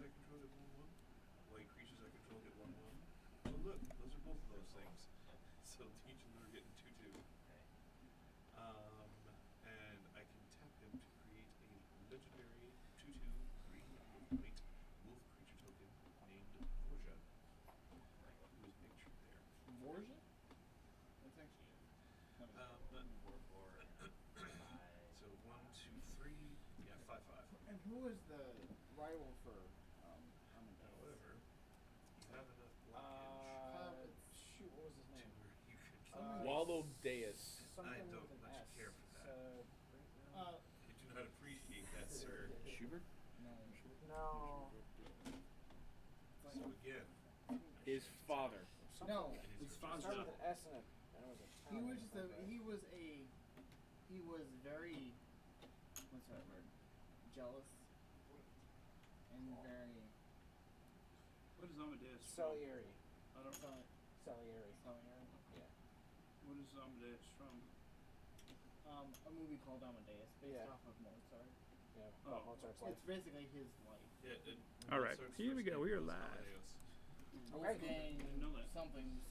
I control get 1/1. White creatures I control get 1/1. Oh look, those are both of those things. So each of them are getting 2/2. And I can tap him to create a legendary 2/2 green white wolf creature token named Vorja, who is pictured there. Vorja? That's actually it. So 1, 2, 3, yeah, 5/5. And who is the rival for However, you have enough blockage shoot, what was his to name? where you can Wallow Deus. I don't much care for that. I do not appreciate that, sir. Schubert? No. So again, His father. No, his It started with an S and it was a town. he was very, what's that word? Jealous. And very What is Amadeus? Salieri. I don't know. Salieri. Yeah. What is Amadeus from? a movie called Amadeus, based Yeah. off of Mozart. Yeah. Oh. Mozart's life. It's basically his life. yeah. All right, Mozart's here we first go. name We are was live. Amadeus. Okay. Didn't know that. Something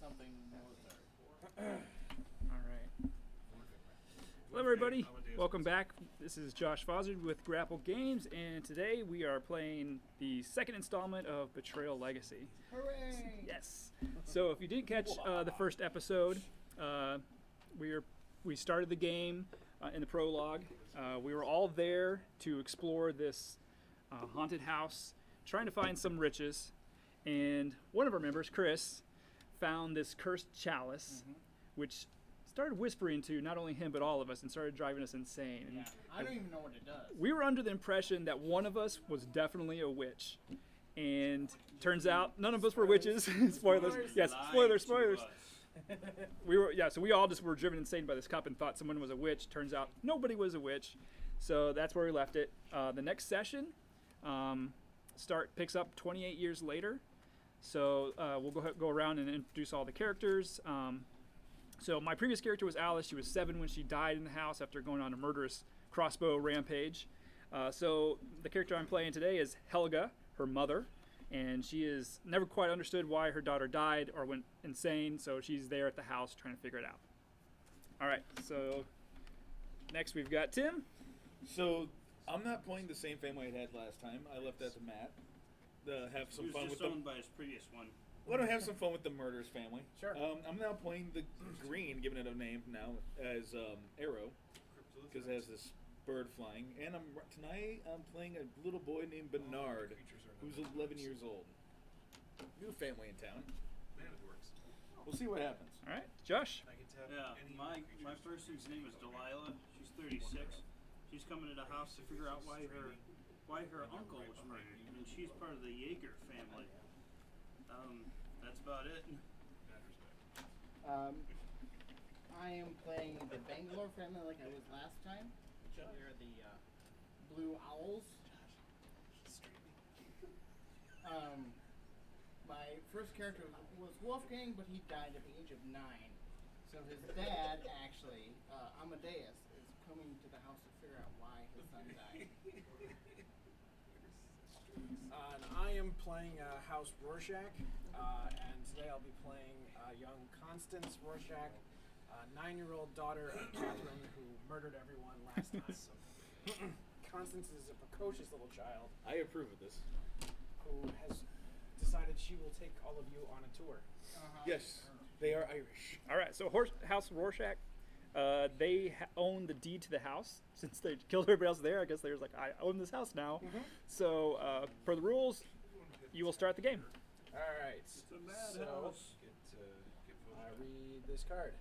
Mozart. All right. Hello, everybody. Welcome back. This is Josh Fozzard with Grapple Games, and today we are playing the second installment of Betrayal Legacy. Hooray! Yes. So if you didn't catch the first episode, we started the game in the prologue. We were all there to explore this haunted house, trying to find some riches. And one of our members, Chris, found this cursed chalice, which started whispering to not only him but all of us and started driving us insane. And Yeah, I don't even know what it does. we were under the impression that one of us was definitely a witch. And turns out none of us were witches. Spoilers. Yes, spoilers. So we all just were driven insane by this cup and thought someone was a witch. Turns out nobody was a witch. So that's where we left it. The next session picks up 28 years later. So we'll go around and introduce all the characters. So my previous character was Alice. She was 7 when she died in the house after going on a murderous crossbow rampage. So the character I'm playing today is Helga, her mother. And she is never quite understood why her daughter died or went insane. So she's there at the house trying to figure it out. All right. So next we've got Tim. So I'm not playing the same family I had last time. I left that to Matt. Have He some was fun just with them. owned by his previous one. Let him have some fun with the murderers family. Sure. I'm now playing the green, giving it a name now as Arrow, because it has this bird flying. And tonight I'm playing a little boy named Bernard, who's 11 years old. New family in town. Man, it works. We'll see what happens. All right. Josh. I can tap Yeah, any my creatures. person's name is Delilah. She's 36. She's coming to the house to figure out why her uncle was murdered, and she's part of the Jaeger family. That's about it. I am playing the Bangalore family like I was last time. We're the Blue Owls. My first character was Wolfgang, but he died at the age of 9. So his dad, actually, Amadeus, is coming to the house to figure out why his son died. And I am playing House Rorschach, and today I'll be playing young Constance Rorschach, 9-year-old daughter of Catherine, who murdered everyone last time. Constance is a precocious little child I approve of this. who has decided she will take all of you on a tour. Yes, they are Irish. All right. So House Rorschach. They own the deed to the house since they killed everybody else there. I guess they're like, I own this house now. So per the rules, you will start the game. All right. It's a bad So house. Get I voted. read this card.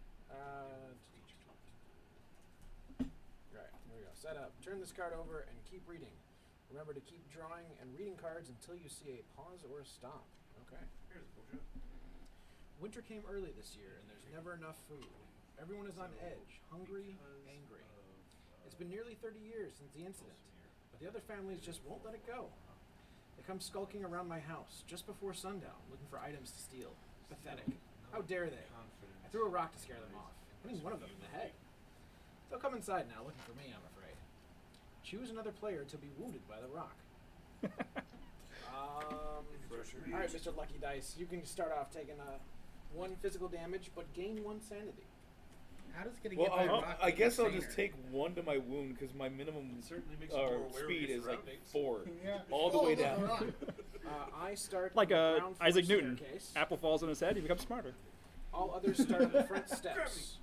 Right, here we go. Set up. Turn this card over and keep reading. Remember to keep drawing and reading cards until you see a pause or a stop. Okay. Here's a Vorja. Winter came early this year, and there's never enough food. Everyone is on edge, hungry, angry. It's been nearly 30 years since the incident, but the other families just won't let it go. They come skulking around my house just before sundown, looking for items to steal. Pathetic. How dare they? I threw a rock to scare them off, hitting one of them in the head. They'll come inside now, looking for me, I'm afraid. Choose another player to be wounded by the rock. All right, Mr. Lucky Dice, you can start off taking 1 physical damage, but gain 1 sanity. How does getting Well, hit by a rock I guess I'll insane? just take 1 to my wound because my minimum certainly makes you more aware of speed your is like surroundings. 4, Yeah. all the Oh, way look, a down. rock. I start Like on the ground floor Isaac Newton. staircase. Apple falls on his head, he becomes smarter. All others start on the front steps.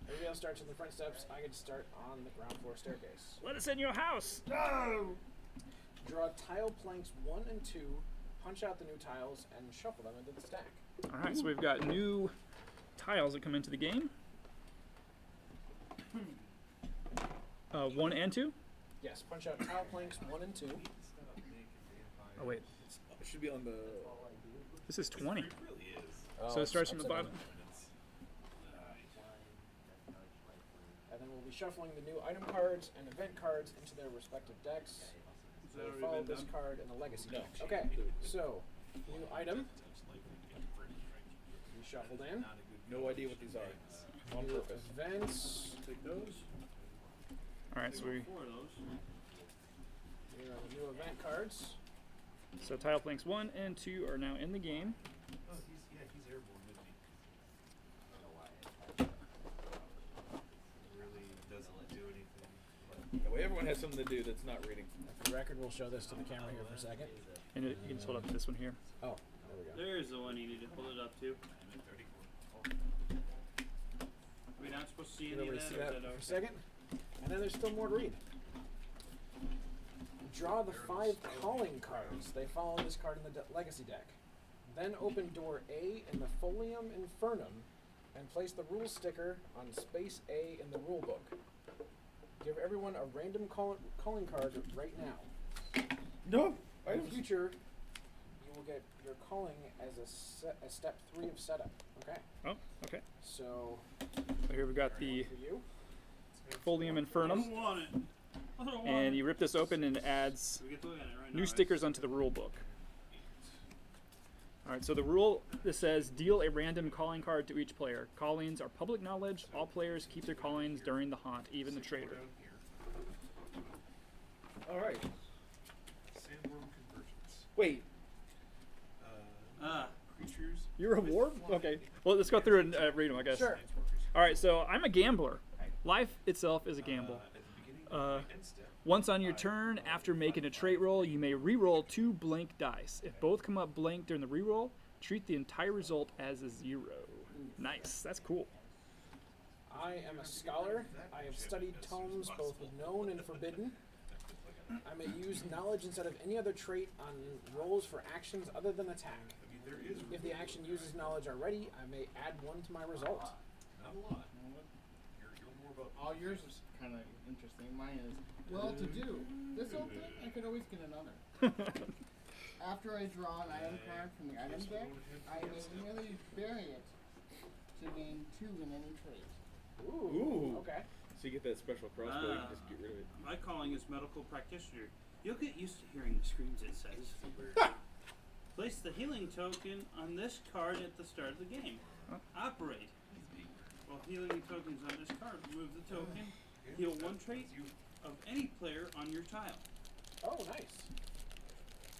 Everybody else starts on the front steps. I get to start on the ground floor staircase. Let us in your house. Draw tile planks 1 and 2, punch out the new tiles, and shuffle them into the stack. All right, so we've got new tiles that come into the game. 1 and 2. Yes, punch out tile planks 1 and 2. Oh wait, It should be on the. this is 20. It really is. So it starts from the bottom. And then we'll be shuffling the new item cards and event cards into their respective decks. Has that We'll already follow been this done? card in the legacy No. deck. Okay, so new item. We shuffled in. No idea what these are. On New purpose. events. Take those. All right, so we 4 of those. Here are the new event cards. so tile planks 1 and 2 are now in the game. Oh, he's airborne, isn't he? Really doesn't do anything. That way everyone has something to do that's not reading. For the record, we'll show this to the camera here for a second. And you can just hold up this one here. Oh, there we go. There's the one you need to hold it up to. I'm at 34. Are we not supposed to see Can any of everybody that? see Or that is that for a okay? second? And then there's still more to read. Draw the 5 calling cards. They follow this card in the legacy deck. Then open door A in the Folium Infernum and place the rule sticker on space A in the rule book. Give everyone a random calling card right now. No. In the future, you will get your calling as a step 3 of setup. Okay. Oh, okay. So So here we've got the for you, Folium I Infernum, don't want it. I don't want and it. you rip this open and it adds We get to look at it right now, new right? stickers onto the rule book. All right, so the rule this says deal a random calling card to each player. Callings are public knowledge. All players keep their callings during the haunt, even the traitor. Down here. All right. Sandworm convergence. Wait. Creatures. You're a warp? Okay. Well, let's go through and read them, I guess. Sure. All right, so I'm a gambler. Life itself is a gamble. At the beginning of my end step, Once on your turn, after making a trait roll, you may re-roll 2 blank dice. If both come up blank during the re-roll, treat the entire result as a 0. Nice. That's cool. I am a scholar. I have studied tomes both known and forbidden. I may use knowledge instead of any other trait on rolls for actions other than attack. I mean, there is If the action uses knowledge already, I may add 1 to my result. not a lot. You're more about All yours is kind of interesting. Mine is well to do. This old thing, I could always get another. After I draw an item card from the item deck, I may merely bury it to gain 2 in any trait. Ooh. Okay. So you get that special crossbow, you can just get rid of it. My calling is medical practitioner. You'll get used to hearing the screams it says. Place the healing token on this card at the start of the game. Operate. While healing tokens on this card, remove the token. Heal 1 trait of any player on your tile. Oh, nice.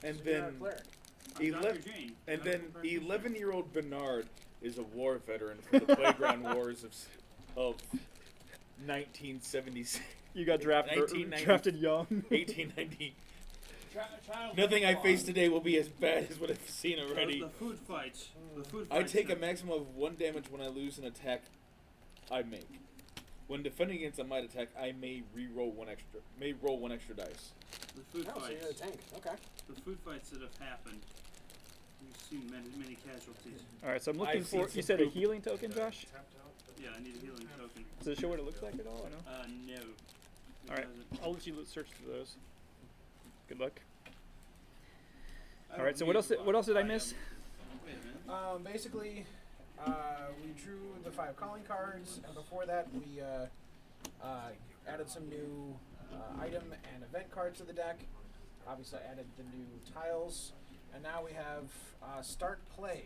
And So you're a then, cleric. I'm Dr. 11 Jane. and medical then practitioner. 11-year-old Bernard is a war veteran from the playground wars of 1976, You got drafted 1990. drafted young. 1890. Child Nothing I face today will be as bad as what I've seen already. The food fights. The food I fights. take a maximum of 1 damage when I lose an attack I make. When defending against a might attack, I may roll one extra dice. The food Oh, so fights. you're a tank. Okay. The food fights that have happened. We've seen many casualties. All right, so I'm looking I've seen for. You some said a poop. healing token, Josh? tapped out. Yeah, I need a healing token. Does it show what it looks like at all? Or no? No. It All right, doesn't. I'll let you search through those. Good luck. I All right, don't so what need else? What else did I miss? Wait a minute. Basically, we drew the 5 calling cards, and before that, we added some new item and event cards to the deck. Obviously, I added the new tiles, and now we have start play.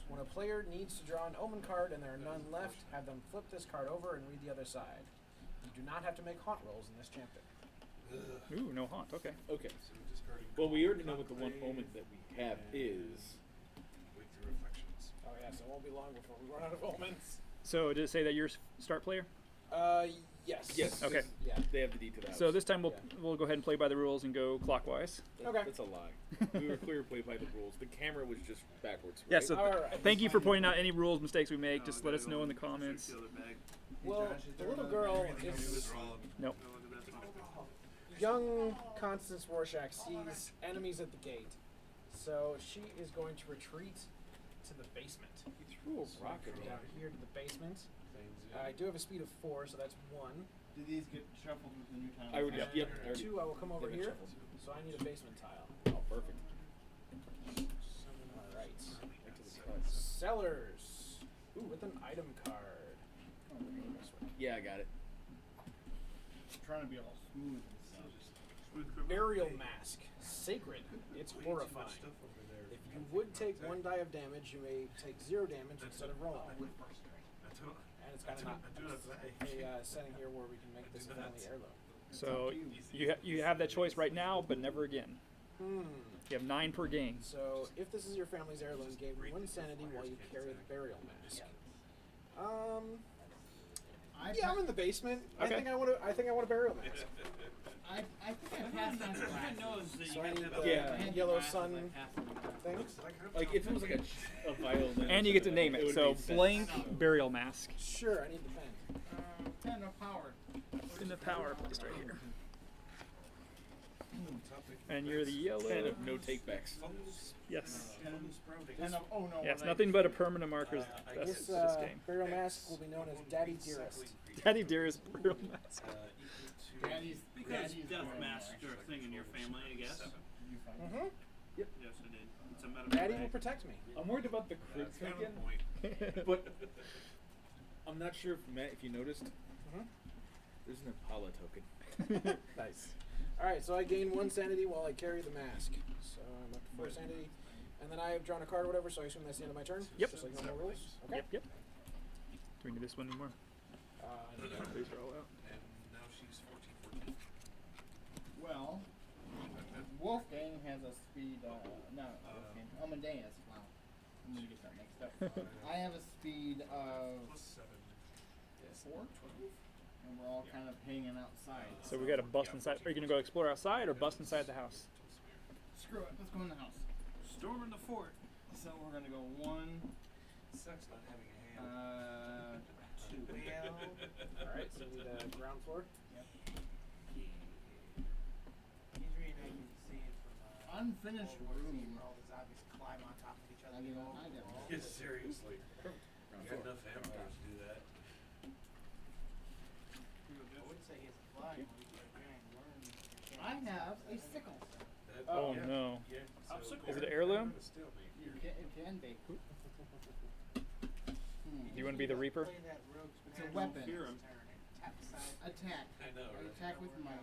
When a player needs to draw an omen card and there are none left, have them flip this card over and read the other side. You do not have to make haunt rolls in this chapter. Ooh, no haunt. Okay. Okay. So discarding Well, we already know what the one Conclave omen that we have is. with your reflections. Oh yeah, so it won't be long before we run out of omens. So did it say that you're start player? Yes. Yes. Okay. Yeah. They have the D to the house. So this time Yeah. we'll go ahead and play by the rules and go clockwise. Okay. That's a lie. We were clear to play by the rules. The camera was just backwards. Yeah. Right? So Alright. thank you for pointing out any rules mistakes we make. Just let us know in the comments. The other bag. Well, the little girl is Nope. No, look at that one. young Constance Rorschach sees enemies at the gate, so she is going to retreat to the basement. He threw a rocket Down here to the basement. I do have a speed of 4, so that's 1. Do these get shuffled with the new time? I already, And yep. I already 2, I will come over did it here, shuffled. so I need a basement tile. Oh, perfect. Alright. Back to the cards. Sellers with an item card. Yeah, I got it. I'm trying to be all smooth and stuff. Smooth criminal. Burial Mask. Sacred. It's horrifying. If you would take 1 die of damage, you may take 0 damage instead of rolling. And it's kind of not a setting here where we can make this a family heirloom. So you have that choice right now, but never again. You have 9 per game. So if this is your family's heirloom, gain 1 sanity while you carry the burial mask. Yeah, I'm in the basement. Okay. I think I want a burial mask. I think I passed on Everyone class. knows that So you I have need to the have Yeah. yellow sun thing. Like if it was like a violin. And you get to name it. would So make sense. blank burial mask. Sure, I need the pen. 10 of power. In the power placed right here. And you're the yellow. Kind of no takebacks. Yes. 10 of, oh no. Yeah, it's what nothing but a permanent marker This this game. burial mask will be known as Daddy Dearest. Daddy Dearest burial mask. Daddy's, because Daddy's death burial masks mask. are a thing in your family, I guess. You find it. Mm-hmm. Yes, I did. It's a metaphor. Daddy will protect me. I'm worried about the crit again, but I'm not sure if Matt, if you noticed, there's an Impala token. Nice. Alright, so I gain 1 sanity while I carry the mask. So I'm up to 4 sanity. And then I have drawn a card or whatever, so I assume that's the end of my turn? Yep. Just like normal rules? Okay. Yep. Do we need this one anymore? These are all out. And now she's 14. Well, Wolfgang has a speed, Wolfgang, Amadeus, wow. I'm gonna get that mixed up. I have a speed of Plus 7. 4, 12, and we're all kind of hanging outside. So we got to bust inside. Are you gonna go explore outside or bust inside the house? Screw it, let's go in the house. Storming the fort. So we're gonna go 1, Sucks not having a hand. 2. Alright, so we need the ground floor. Unfinished room. I get Yeah, seriously. You got enough vampires to do that. I have a sickle. Oh yeah, no. Yeah, Popsicle. Is it an heirloom? It can be. Do you want to be the Reaper? It's a weapon. Fear him. Attack. I know, right? Attack with might.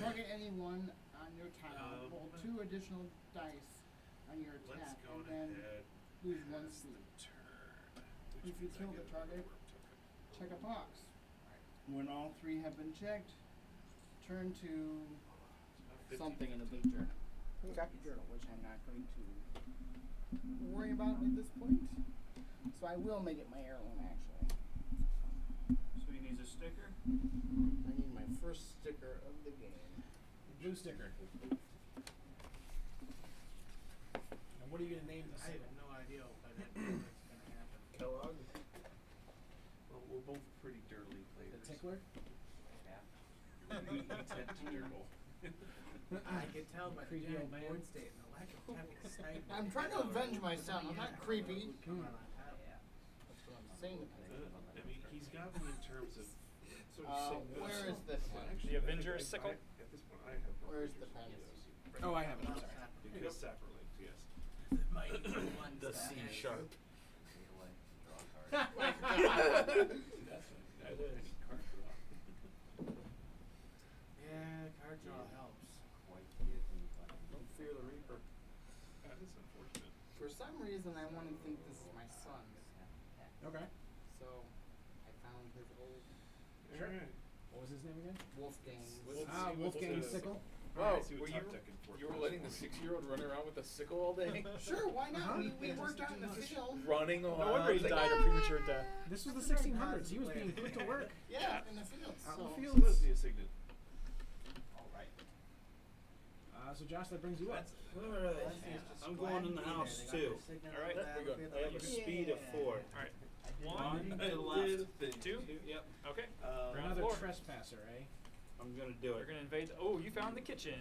Target anyone on your tile. Roll 2 additional dice on your Let's attack, go and then ahead. lose 1 speed. Turn. If you kill the target, check a box. When all 3 have been checked, turn to something in the big journal. Journal, which I'm not going to worry about at this point. So I will make it my heirloom, actually. So he needs a sticker. I need my first sticker of the game. Blue sticker. And what are you going to name this? I have no idea by then what's going to happen. Kellogg? Well, we're both pretty dirty players. The tickler? We tend to dirtle. I could tell by the Creepy giant old man. board state and the lack of excitement. I'm trying to avenge my son. I'm not creepy. Come on, That's what I'm saying. I mean, he's got me in terms of. Where is the pen? The Avenger's sickle? At this point, I have. Where's the pen? Oh, I have it. I'm sorry. Because separately, yes. The C sharp. Yeah, card draw helps. Don't fear the Reaper. That is unfortunate. For some reason, I want to think this is my son's. Okay. So I found his old. Alright. What was his name again? Wolfgang. Wolfgang Sickle. Wow, see what were top deck and fourth you were was letting the for. 6-year-old run around with a sickle all day? Sure, why not? Huh? We worked out in the field. Running around. No wonder he like, died a premature death. This was the 1600s. He was being put to work. Yeah, in the field. Out in the So- field. So that's the assignment. All right. So Josh, that brings you up. Alright. I'm going in the house too. Alright, we go. I have a speed of 4. Alright. One One, to the left. two. Yep. Okay. Um, Another floor. trespasser, eh? I'm gonna do We're it. gonna invade. Oh, you found the kitchen.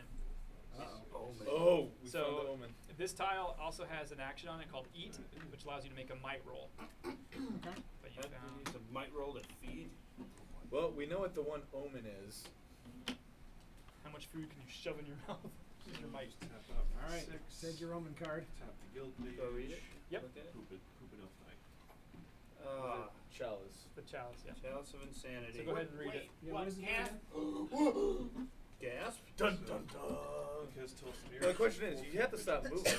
Uh-oh. Oh, we So- found the omen. This tile also has an action on it called Eat, which allows you to make a might roll. Okay. But you I have to found. use a might roll to feed. Well, we know what the one omen is. How much food can you shove in your mouth? Use your might. Tap up All right. 6. Take your Roman card. Tap the guild page. Go read it. Yep. Look at it. Poop enough tonight. Chalice. The chalice, yeah. Chalice of Insanity. So go ahead and read it. Yeah, what is it? Gasp. Dun dun dun. Because till Well, the question is, you have to stop moving,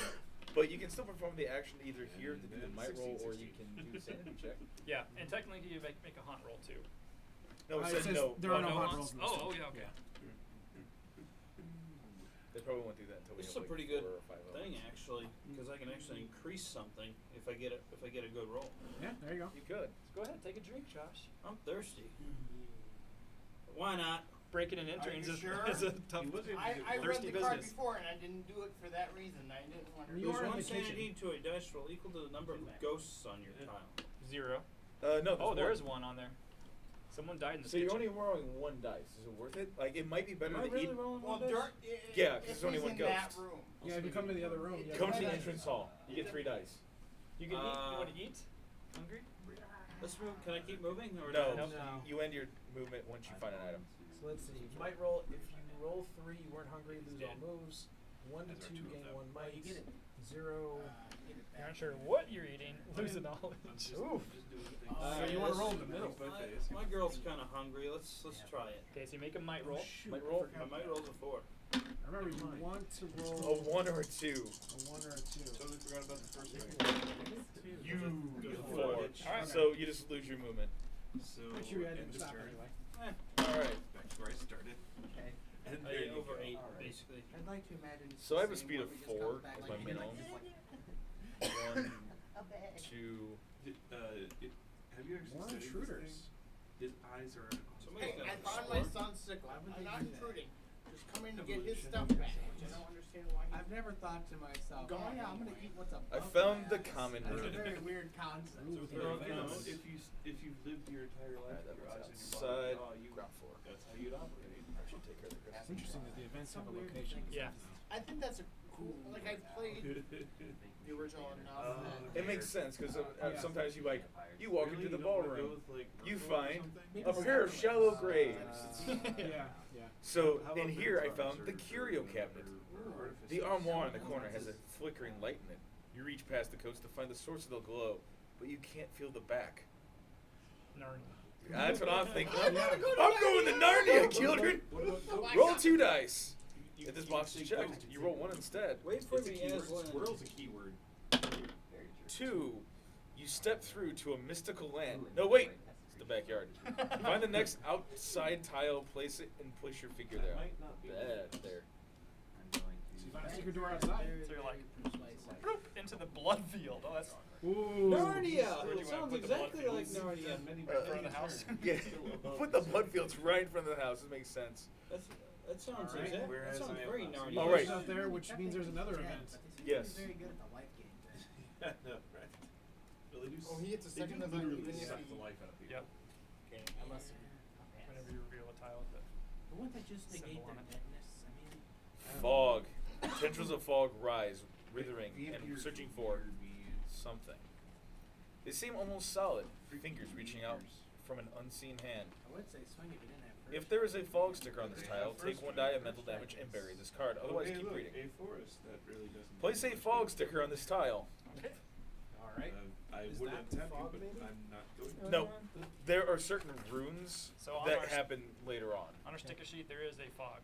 but you can still perform the action either here to do the might roll, or you can do a sanity check. Yeah, and technically you make a hunt roll too. No, it It says says no. there are no hunts? hunt rolls in this Oh, one. yeah, okay. They probably won't do that until we This is have a like pretty good 4 or 5 thing levels. actually, because I can actually increase something if I get a good roll. Yeah, there you go. You could. So go ahead, take a drink, Josh. I'm thirsty. Why not? Breaking and entering you is, sure? is a tough. He was able to I get read thirsty the card business. before and I didn't do it for that reason. I didn't want to. You Lose are in one the kitchen. sanity to a dice roll equal to the number of ghosts on your tile. 0. No. Oh, there one. is one on there. Someone died in the So you're kitchen. only rolling 1 dice. Is it worth it? Like, it might be better Am I to really eat. rolling Well, one dice? Yeah, 'cause there's only he's one in ghost. that room. Yeah, if you come to the other room, you Come have to the to- entrance hall. You get 3 dice. You can eat. You want to eat? Hungry? Let's move. Can I keep moving or No, no? No. you end your movement once you find an item. So let's see. Might roll. If you roll 3, you weren't hungry, lose all moves. 1 to Those are 2, 2 of gain them. 1 might. you get it. 0. You're not sure what you're eating. Lose the knowledge. Oof. So you wanna roll in the middle. My girl's kind of hungry. Let's try it. Okay, so you make a might roll. Might roll. My might roll's a 4. Remember, you want to A roll 1 or a 2. a 1 or a 2. Totally forgot about the first one. You Good 4. Alright. So you just lose your movement. So Make sure you had end to of stop turn. anyway. Alright. Back to where I started. Okay. And I there ate you over go. 8 Alright. basically. I'd like to imagine. So I have a seeing speed what of we just 4 comes back as like my you minimum. like- 1, A bag. 2. Have you actually More studied intruders. this thing? His eyes are Somebody's Hey, got I a found sword. my son's sickle. Why would I'm they not do that? intruding. Just coming to get his Evolution. stuff back, which I don't understand why I've never thought to myself, Go oh on yeah, I'm gonna anyway. eat what's above I my found the ass." common That's root. a very weird concept. Ooh, So with you the know, advance. if you've lived your entire life Alright, that with your one's eyes in your body, outside. Ground floor. that's how you'd operate. I should take care of the It's rest. interesting that the events So have a weird to location. think Yeah. I think that's a cool. Like I've played the original enough. that It makes sense because Yeah. sometimes you you walk into the ballroom, you find Maybe a pair of shallow graves. Yeah, yeah. So in here I found the curio cabinet. The armoire in the corner has a flickering light in it. You reach past the coats to find the source of the glow, but you can't feel the back. Narnia. That's what I'm thinking. I wanna go to I'm going to Narnia, children. my Roll God. 2 dice. If this box is checked, you roll 1 instead. Wait for It's a me, keyword. Aslan. Squirrel's a keyword. 2, you step through to a mystical land. No, wait. It's the backyard. Find the next outside tile, place it, and place your figure there. There. So you find a secret door outside. So you're like, bloop, into the blood field. Oh, that's Ooh. Narnia! Where do It you wanna sounds put the blood exactly like fields? Narnia. in front of the house. Yeah. Put the blood fields right in front of the house. It makes sense. That sounds Alright. exact. That Whereas sounds I am very not. Narnia. All right. Out there, which means there's another event. Yes. Very good at the life game thing. No, right. Well, they do Oh, he gets a they second do event literally even if suck he- the life out of people. Yep. Okay, unless. Whenever you reveal a tile with it. But wouldn't that just negate Symbol their on it. deadness? I mean, Fog. Tendrils of fog rise, withering and Vampires searching can for wear beads. something. They seem almost solid, fingers reaching out from an unseen hand. I would say swing if you didn't have first. If there is a fog sticker on this tile, take 1 die of mental damage and bury this card. Otherwise, Okay, keep look, reading. a forest that really doesn't. Place a fog sticker on this tile. Okay. Alright. I Is would that untap you, fog, but maybe? I'm not going to. No, there are certain runes So on that our happen later on. On our sticker sheet, there is a fog.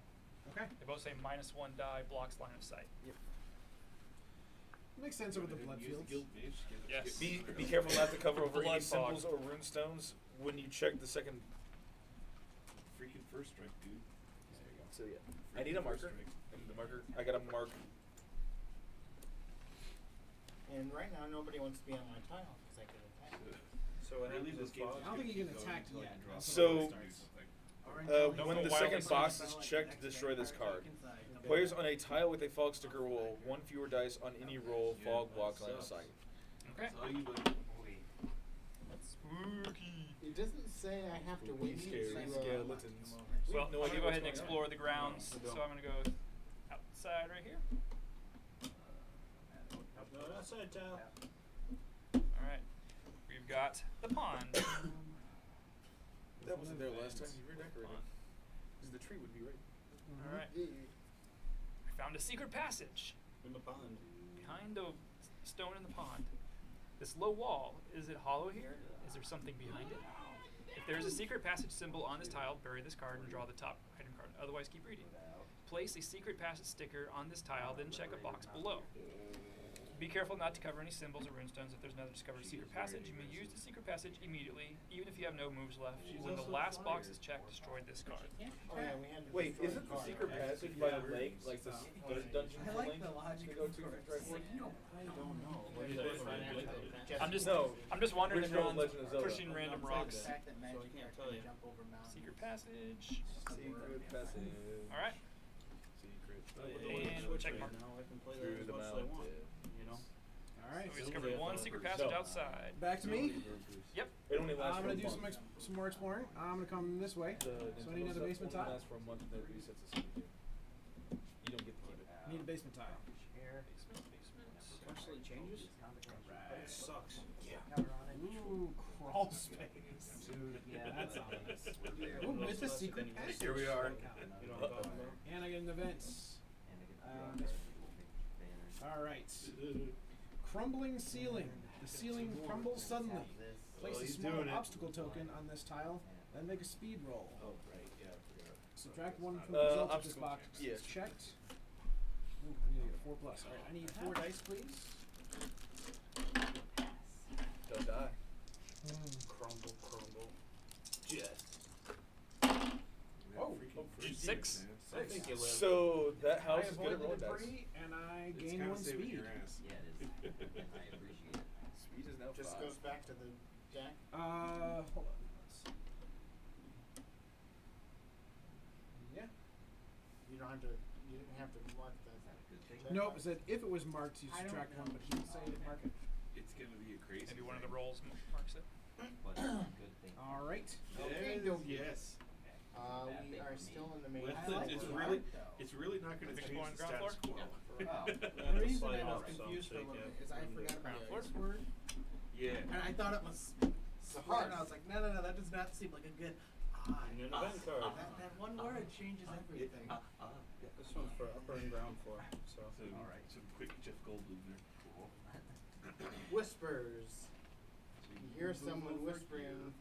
Okay. They both say -1 die, blocks line of sight. Makes sense over the Go ahead blood and use fields. the guild mage to get- Yes. get Be rid of careful not to cover over any Blood fog. symbols or rune stones when you check the second freaking first strike, dude. There you go. So yeah, I need a marker. I need a marker. I got a mark. And right now, nobody wants to be on my tile because I could attack. So what Really, happens this is game's I don't think you can attack until I yet. can draw So, something and do something. Don't When go the wildly second box is Like checked to next destroy turn, this card card. back inside. Players on a tile with a fog sticker will roll 1 fewer dice on any roll Yeah, fog that blocks line of sucks. sight. Okay. That's all you would. Spooky. It doesn't say I have to wait Scary to, skeletons. We Well, have no I'm idea gonna go what's ahead and going on. explore the grounds. No, we So don't. I'm gonna go outside right here. No, outside tile. All right. We've got the pond. That wasn't there last time. You redecorated. Because the tree would be right. All right. I found a secret passage In the pond. behind a stone in the pond. This low wall, is it hollow here? Is there something behind it? If there is a secret passage symbol on this tile, bury this card and draw the top item card. Otherwise, keep reading. Place a secret passage sticker on this tile, then check a box below. Be careful not to cover any symbols or runestones. If there's another discovered secret passage, you may use the secret passage immediately, even if you have no moves left. When the last box is checked, destroy this card. Oh yeah, we had to Wait, destroy isn't the card. secret passage by the lake like the dungeon I for like link the logic to go of to course. for Like, you don't play. I don't know. I'm just, No. I'm just wandering Original around, Legend of Zelda. pushing random It's like rocks. the fact that magic I can't can tell you. jump over mountains. Secret passage. Secret passage. All right. Secret. And we'll check mark. Now I can play Through that as the much as I want. mountain. You know. All right. So we discovered one secret passage outside. Back to me. Yep. It only lasts I'm for gonna a do month. some more exploring. I'm gonna come this way. The So I need another Nintendo basement stuff tile. only lasts for a month and then it resets as soon as you do. You don't get to keep it. Need a basement tile. Constantly changes. It sucks. Ooh, crawl space. Dude, yeah, that's ominous. Ooh, with the secret passage. Here we are. You know what I'm talking about? And I get an event. All right. Crumbling ceiling. The ceiling crumbles suddenly. Place Oh, a he's small doing it. obstacle token on this tile, then make a speed roll. Oh, right. Yeah, I forgot. Subtract 1 from the result of this obstacle box. check. Yeah. Is checked. Ooh, I need to get a 4+. All right, I need 4 dice, please. Don't die. Crumble, crumble. Jet. Oh, Freaking first 6? man. I think you live. So that house I is good avoid at the rolling dice. debris, and I It's gain kinda 1 saving speed. your ass. Yeah, it is. I appreciate it. Speed is now Just 5. goes back to the deck. Hold on. Let's see. Yeah. You don't have to. You didn't have to mark the. Nope, it said if it was marked, you I don't subtract know. 1, but he didn't say to mark it. It's gonna be a crazy. Maybe one of the thing. rolls marks it. But good thing. All right. Okay, Yes, dokie. yes. We are still in the main. With I it, like it's the really, art, though. it's really not gonna Think change going the ground status quo. Wow. The reason I Slide was off some, confused for a so you little can- bit is I forgot about Yeah. this word, Yeah. And I thought it was hard. And I was like, no, that does not seem like a good. And an event card. That one word changes everything. This one's for upper and ground floor. So. Some quick Jeff Goldblum there. Cool. Whispers. You hear someone whispering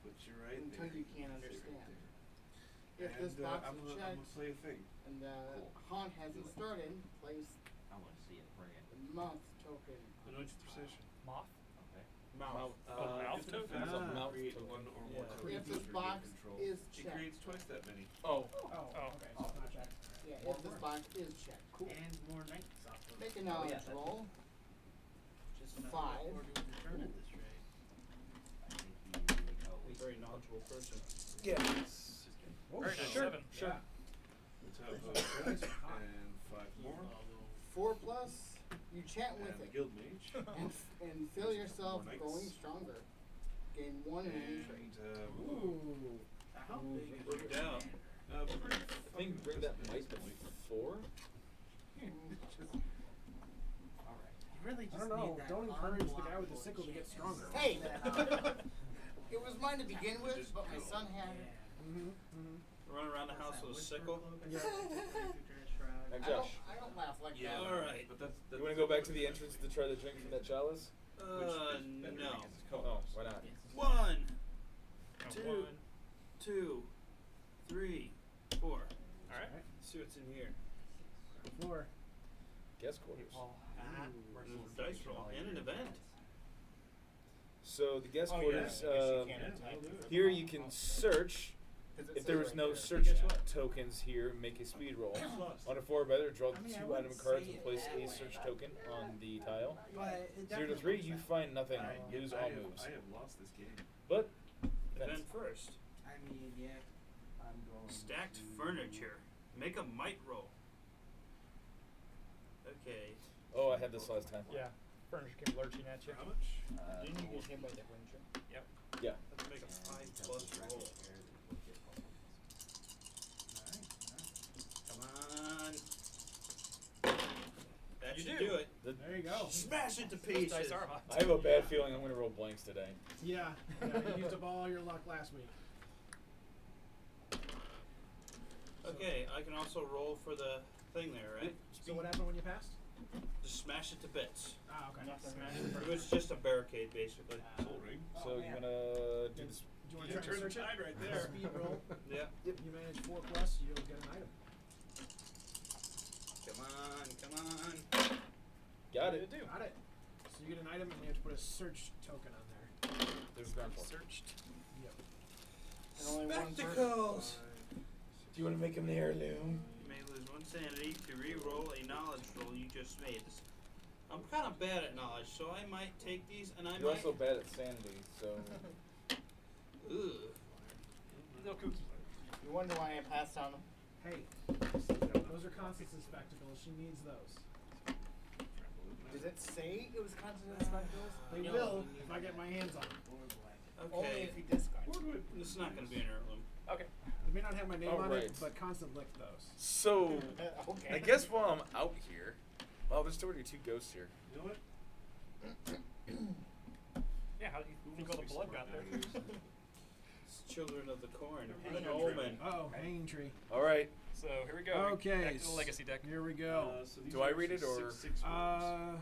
Put you right until there. you can't Right understand. there. If this And, box I'm is gonna checked play a thing. and the haunt hasn't started, place I want to see it. Bring it. the month token. Anointed Procession. Moth. Okay. Mouth. mouth if an token? offense Ah. will create one or more Yeah. creatures If this under box your control. is It checked. creates twice that many. Oh. okay, so it's not checked. Yeah, if this box is checked. And more night software. Make a knowledge roll. Just not 5. recording the turn at this rate. I think he's a very knowledgeable person. Yes. Oh, Very nice. sure. 7. Yeah. Let's have and 5 more. 4+, you chat with And the it Guild Mage. and feel yourself More growing knights. stronger. Gain 1 in any trait. And, Ooh. How big is Break your down. pretty I think bring that might to 4. Alright. You really just I don't know. need that Don't encourage the guy with the unblockable sickle to get chance. stronger. Hey! That, It was mine to begin with, but my son had it. Run around the house with a sickle. And I don't, Josh, I don't laugh like Yeah. that. All right. But that's you want to go back to the entrance to try to drink from that chalice? No. Oh, why not? 1, Count Two. 1. 2, 3, 4. All right. See what's in here. 4. Guest quarters. There's a dice roll and an event. So the guest Oh, quarters. yeah, I guess you can't attack with Here the you can box. search. 'Cause it If says there was right no there. search Guess what? tokens here, make a speed roll. On a 4 or better, draw I mean, I 2 wouldn't item cards say and it place that a way. search token on the tile. But it 0 to definitely 3, looks you that. find nothing. I Lose have, all moves. I have lost this game. But Event first. I mean, yeah. I'm going Stacked to- furniture. Make a might roll. Okay. oh, I had this last time. Yeah. Furniture came lurching at you. How much? Didn't you get hit by the wind chip? Yep. Yeah. Let's make a 5+ roll. Come on. That You should do. do it. There you go. Smash it to Those pieces. dice are hot. I have a bad feeling I'm going to roll blanks today. Yeah, you used up all your luck last week. Okay, I can also roll for the thing there, right? So what happened when you passed? Just smash it to bits. Ah, okay. It was just a barricade, basically. Full ring. So you're going to do this. Do you want You to try turn to the search it? tide right there. Speed roll. Yeah. You manage 4 plus, you'll get an item. Come on, come on. Got it. Got it. So you get an item and you have to put a search token on there. There's ground for. Searched. Yep. And only one person- Spectacles. Do you want to make him an heirloom? You may lose 1 sanity to re-roll a knowledge roll you just made. I'm kind of bad at knowledge, so I might take these and I You're might. also bad at sanity, so. Ugh. Little kooky. You wonder why I passed on them? Hey, those are Constance's spectacles. She needs those. Does it say it was constant spectacles? They No. will if I get my hands on them. Only Okay. if he discards. This is not going to be an heirloom. Okay. They may not have my name on Alright. it, but Constant licked those. So, Okay. I guess while I'm out here. Well, there's already 2 ghosts here. You know what? Yeah, how do you think all the blood got there? It's children of the corn. Hanging An tree. omen. Oh, hanging tree. Alright. So here we go. Okay. Back to the legacy deck. Here we go. So these Do I are read it, six- or- six rolls.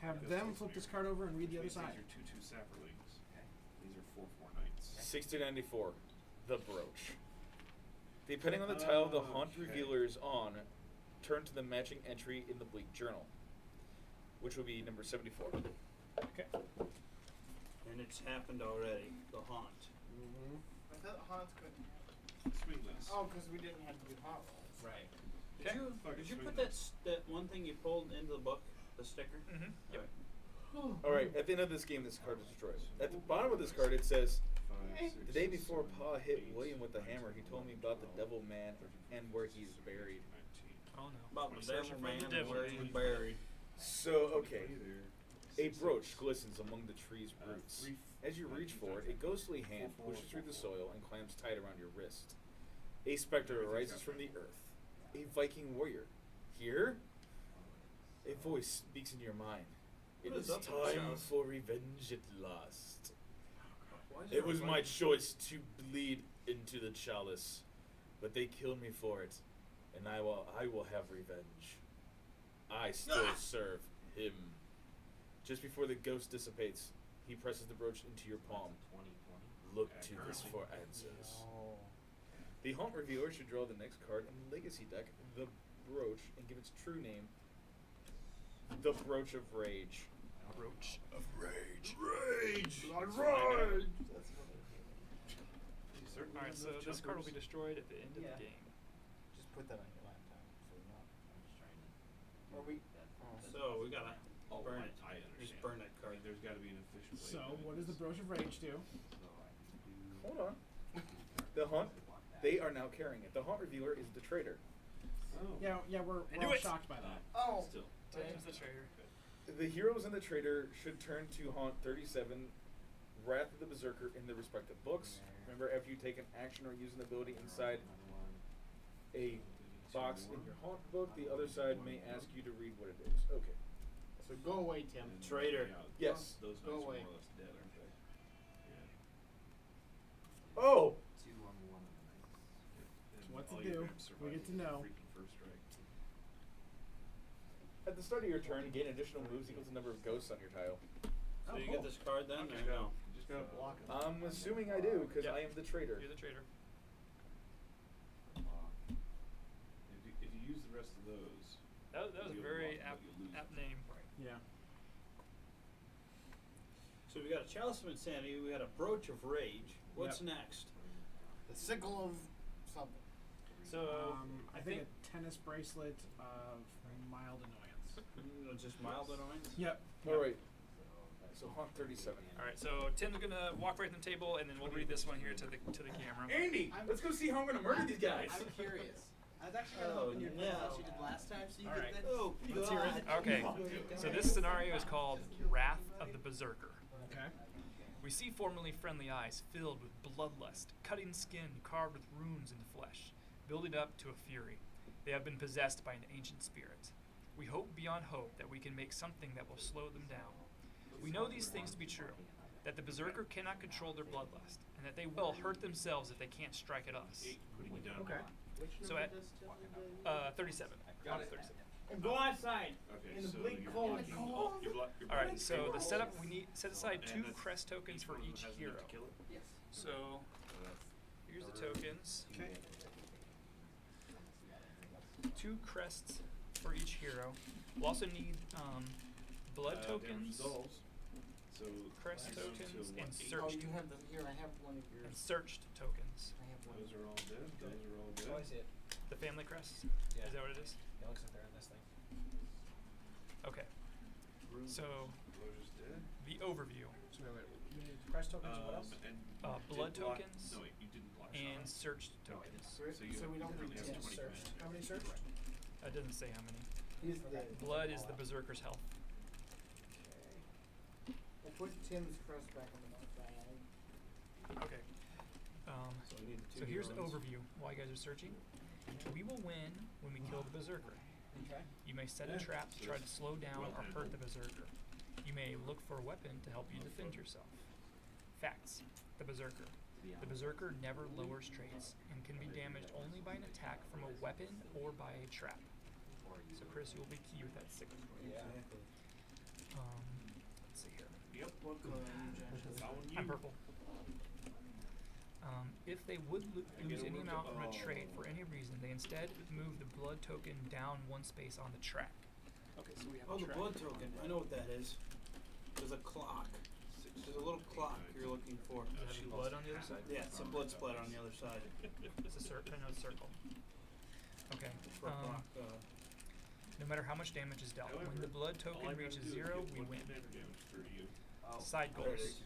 Have them flip this card over and read the other These side. are 2/2 saplings. These are 4/4 knights. 1694. The brooch. Depending on the tile the haunt Okay. revealer is on, turn to the matching entry in the bleak journal, which will be number 74. Okay. And it's happened already. The haunt. I thought haunts could. Swingless. Oh, because we didn't have to do haunt rolls. Right. Did you, Fucking did you put swingless. that one thing you pulled into the book? The sticker? Mm-hmm. Yep. Alright, at the end of this game, this card is destroyed. At the bottom of this card, it says, 5, 6, the day before 7, Pa hit 8, William with the 9, hammer, he 10, told me about the devil man and where he's buried. 19. Oh no. About the Searching devil for man the and devil where man. he's buried. So, okay. A 6, brooch 6, glistens among the tree's roots. 3, As you reach for it, a ghostly hand pushes through the soil and clamps tight around your wrist. A specter arises from the earth. A Viking warrior. Here? A voice speaks in your mind. It What is is up with time Charles? for revenge at last. Why is It there a was my Viking- choice to bleed into the chalice, but they killed me for it, and I will have revenge. I still Ah! serve him. Just before the ghost dissipates, he presses the brooch into your palm. Look to this for answers. The Haunt Revealer should draw the next card in the Legacy deck, the brooch, and give its true name, the Brooch of Rage. Brooch of Rage. Rage! Rage! Alright, so this card will be destroyed at the end of Yeah. the game. Just put that on your laptop. So not. I'm just trying to. Are we? So we gotta burn it. I understand. Just burn that card. There's got to be an official way. So, what does the Brooch of Rage do? Hold on. The Haunt, they are now carrying it. The Haunt Revealer is the traitor. Oh. Yeah, we're I knew all it. shocked by that. Oh. Still. James the traitor. The heroes and the traitor should turn to Haunt 37, Wrath of the Berserker in their respective books. Remember, after you take an action or use an ability inside a box in your Haunt book, the other side may ask you to read what it is. Okay. So go away, Tim. And, Traitor. yeah, Yes. Those Go knights are away. more or less dead, aren't they? Yeah. Oh! And What to all your do, ramps we get survive to know. freaking first strike. At the start of your turn, you gain additional moves equal to the number of ghosts on your tile. So Oh, you cool. get this card then, Okay. or no? You just got to block them. I'm assuming I do, because Yeah. I am the traitor. You're the traitor. If you use the rest of those, That was a you'll very block, but apt you'll lose. name. Yeah. So So we got a Chalice of Insanity, we got a Brooch of Rage. What's next? The sickle of something. So I think a tennis bracelet of mild annoyance. Just mild annoyance? Yep. All right. So Hawk 37. All right, so Tim's gonna walk right from the table, and then we'll read this one here to the camera. Andy, let's go see how I'm gonna murder these guys. I'm curious. I was actually kind of hoping you'd do as you did last time, so you Alright. get that. Oh, Let's hear it. Okay, so this scenario is called Wrath of the Berserker. Okay. We see formerly friendly eyes filled with bloodlust, cutting skin carved with runes into flesh, building up to a fury. They have been possessed by an ancient spirit. We hope beyond hope that we can make something that will slow them down. We know these things to be true, that the Berserker cannot control their bloodlust, and that they will hurt themselves if they can't strike at us. Putting it down. Okay. So at 37. Got it. 37. And go outside. Okay, In the so bleak you're cold. blocking- you're All right, blocking so the rolls. setup, we need set aside And 2 that's- crest tokens for one of them each has enough hero. to kill it. Yes. So here's the tokens. Okay. 2 crests for each hero. We'll also need blood Damage tokens, resolves. So crest down to tokens, what, and 8? Oh, searched you have them here. I have one of yours. and searched tokens. I have one. Those are all dead. Those are all Oh, I dead. see it. The family crests. Yeah. Is that what it is? It looks like they're in this thing. Okay. So Roger's dead. the overview So wait. You need crest tokens and what else? And you blood did block, tokens No, wait, you didn't block and Shauna. searched tokens. So you So we don't currently need have 10 20 Searched. command. How many searched? It doesn't say how many. He's the Blood is the Berserker's health. I put Tim's crest back on the outside. Okay. So I need So 2 here's the heroes. overview while you guys are searching. We will win when we kill the Berserker. Okay. You may set a Yeah, trap to so try to it's slow down well or hurt handled. the Berserker. You may look for a weapon to help you defend yourself. Facts. The Berserker. The Berserker never lowers traits and can be damaged only by an attack from a weapon or by a trap. So Chris, you will be key with that signal. Yeah. Let's see here. Yep. What color are you, Josh? Following I'm you. purple. If they would lose any amount from a trait for any reason, they instead move the blood token down 1 space on the track. Okay, so we have Oh, a the track. blood token. I know what that is. There's a clock. There's a little clock you're looking for. Does it have blood on the other side? Yeah, it's a blood splatter on the other side. It's a circle. Okay. For a clock. No matter how much damage is dealt, when the blood All I token gotta reaches do is 0, get we 1 win. commander damage for you. Side goals.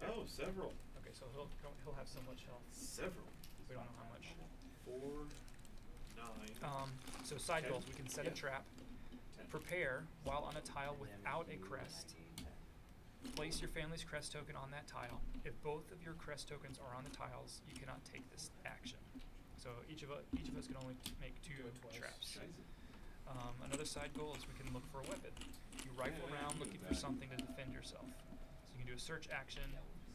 Oh, several. Okay, so he'll have so much health. Several. We don't know how much. 4, 9. So side Okay. goals, we can set a Yeah. trap. 10. Prepare while on a tile without a crest. Place your family's crest token on that tile. If both of your crest tokens are on the tiles, you cannot take this action. So each of us can only make 2 Do it twice. traps. Scheiße. Another side goal is we can look for a weapon. You rifle Yeah, I around can looking do for that. something to defend yourself. So you can do a search action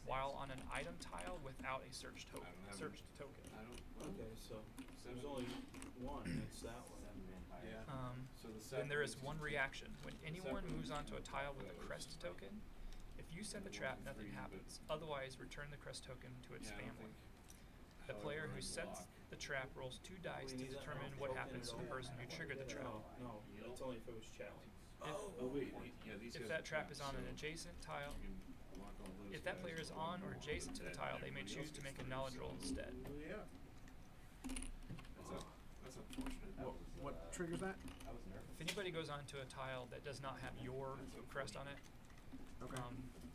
while on an item tile without a search I don't have searched token. I don't. Okay, so there's 7. only one. It's that one. Yeah. So the Then there is separate- one reaction. When anyone separate moves onto a ones tile with a goes crest token, if you set the the trap, 1, nothing 3, but- happens. Otherwise, return the crest token to its Yeah, I don't family. think- The player however who I sets block. the trap rolls 2 dice We to need that determine wrong what token happens to at the all. person who triggered the trap. No, that's only if it was challenged. Oh wait, yeah, these If guys that are trap trapped, is on an so adjacent tile, you can block all those if that guys player is with on one or more, adjacent to the and tile, they may everybody choose else to gets make a theirs, knowledge so- roll instead. Yeah. That's unfortunate. What triggers that? If anybody goes onto a tile that does not have your crest on it, Okay.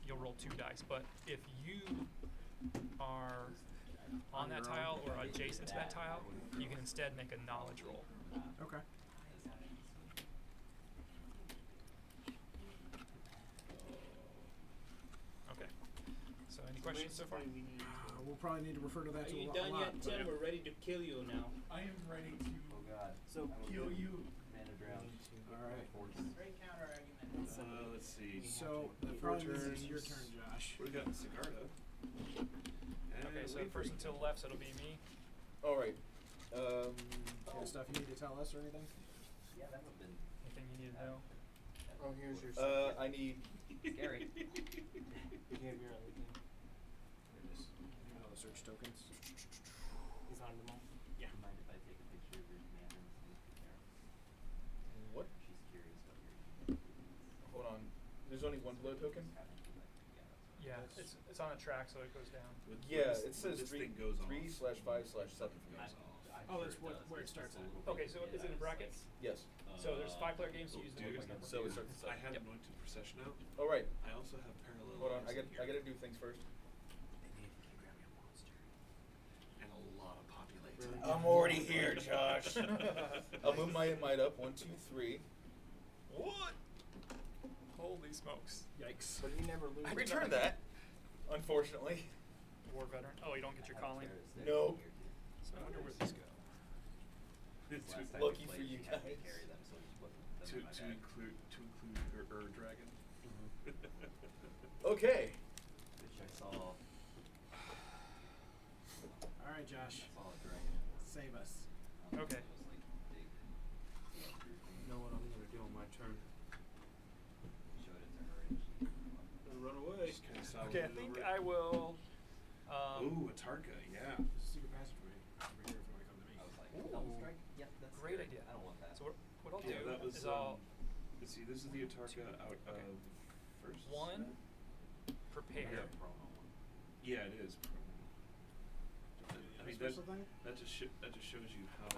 you'll roll 2 dice. But if you are on that your own. tile or adjacent to that tile, you can instead make a knowledge roll. Okay. Okay. So any questions so far? We'll probably need to refer to that Are to you a done lot. yet, Tim? We're ready to kill you now. I am ready to So kill you. All right. Great counter argument. Let's see. So that 4 probably means it's turns. your turn, Josh. We've got Sigarda. Okay, so the person to the left, so it'll be me. All right. Any stuff you need to tell us or anything? Anything you need to know? Oh, here's your I need. Scary. behavioral thing. All the search tokens. He's on them all. yeah. Mind if I take a picture of your commander and send it to Karen? What? She's curious what your Hold on. There's only 1 blood token. Yeah, it's on a track, so it goes down. Yeah, When it says this thing goes off, 3/5/7. Oh, that's where it starts at. Okay, so is it in brackets? Yes. So there's 5-player games to use the Dude, multiplayer. So it starts at I 7. have Yep. Anointed Procession out. All right. I also have Parallel. Hold on. Lives in I here. gotta do things first. And a lot of populate. I'm already here, Josh. I'll move my might up. 1, 2, 3. What? Holy smokes! Yikes! But you never lose. I returned that. Unfortunately. War veteran. Oh, you don't get your calling. No. So I wonder where these go. Lucky for you guys. To include dragon. Okay. Which I saw. All right, Josh. I saw a dragon. Save us. Okay. It was like big. You know what I'm gonna do on my turn? Showed it to her and she. Gonna run away. Just kinda solid Okay, I it think over. I will. Ooh, a Tarka, yeah. There's a secret passageway over here if you want to come to me. I was like, Ooh. double strike? Yep, that's Great scary. idea. I don't want that. So what I'll Yeah, do that was, is I'll let's see, this is the Atarka out Okay. of first. one prepare. Yeah. Yeah, it is. I mean, Special thing? that just shows you how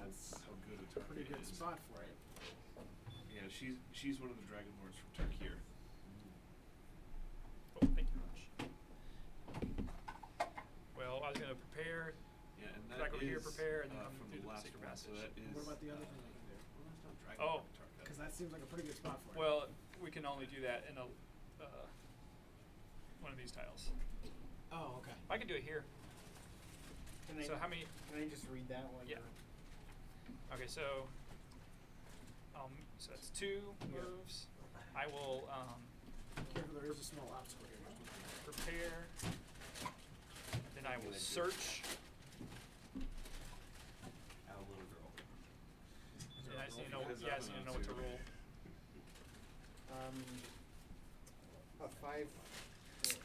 good a Tarka Pretty good is. spot for it. Yeah, she's one of the Dragon Lords from Tarkir. Oh, thank you much. Well, I was gonna prepare. Yeah, and Back that over here, is, prepare, and then come from through the the last secret one. So passage. that is. What about the other thing we can do? Well, that's not Dragon Oh. Lord Tarka. Because that seems like a pretty good spot for it. Well, we can only do that in a one of these tiles. Oh, okay. I can do it here. Can So how many? Can I just read that while Yeah. you're? Okay, so that's 2 moves. I will Careful, there is a small obstacle here. prepare. Then I will search. Our little girl. And I just need to know. Because Yeah, I I'm just need to not know what to too. roll. A 5. It's just,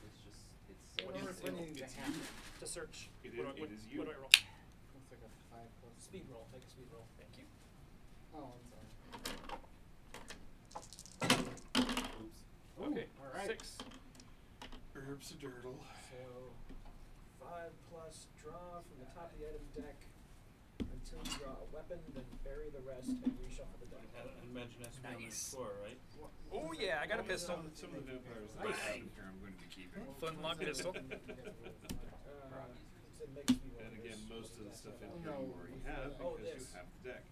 it's What so is simple. it? It's Half. you. To search. It What is- do I- it is what you. do I roll? Looks like a 5 plus. Speed roll. Take a speed roll. Thank you. Oh, I'm sorry. Oops. Ooh, Okay. all right. 6. Herbs a dirtle. So, 5 plus draw from the top of the item deck until you draw a weapon, then bury the rest and reshuffle the deck. I imagine that's on the Nice. floor, right? Oh yeah, I got a pistol. Some of the vampires that I have in here I'm going to be keeping. Flintlock pistol. Said make a speed roll. And again, most of the stuff in Oh, here no. you already have Oh, because this. you have the deck.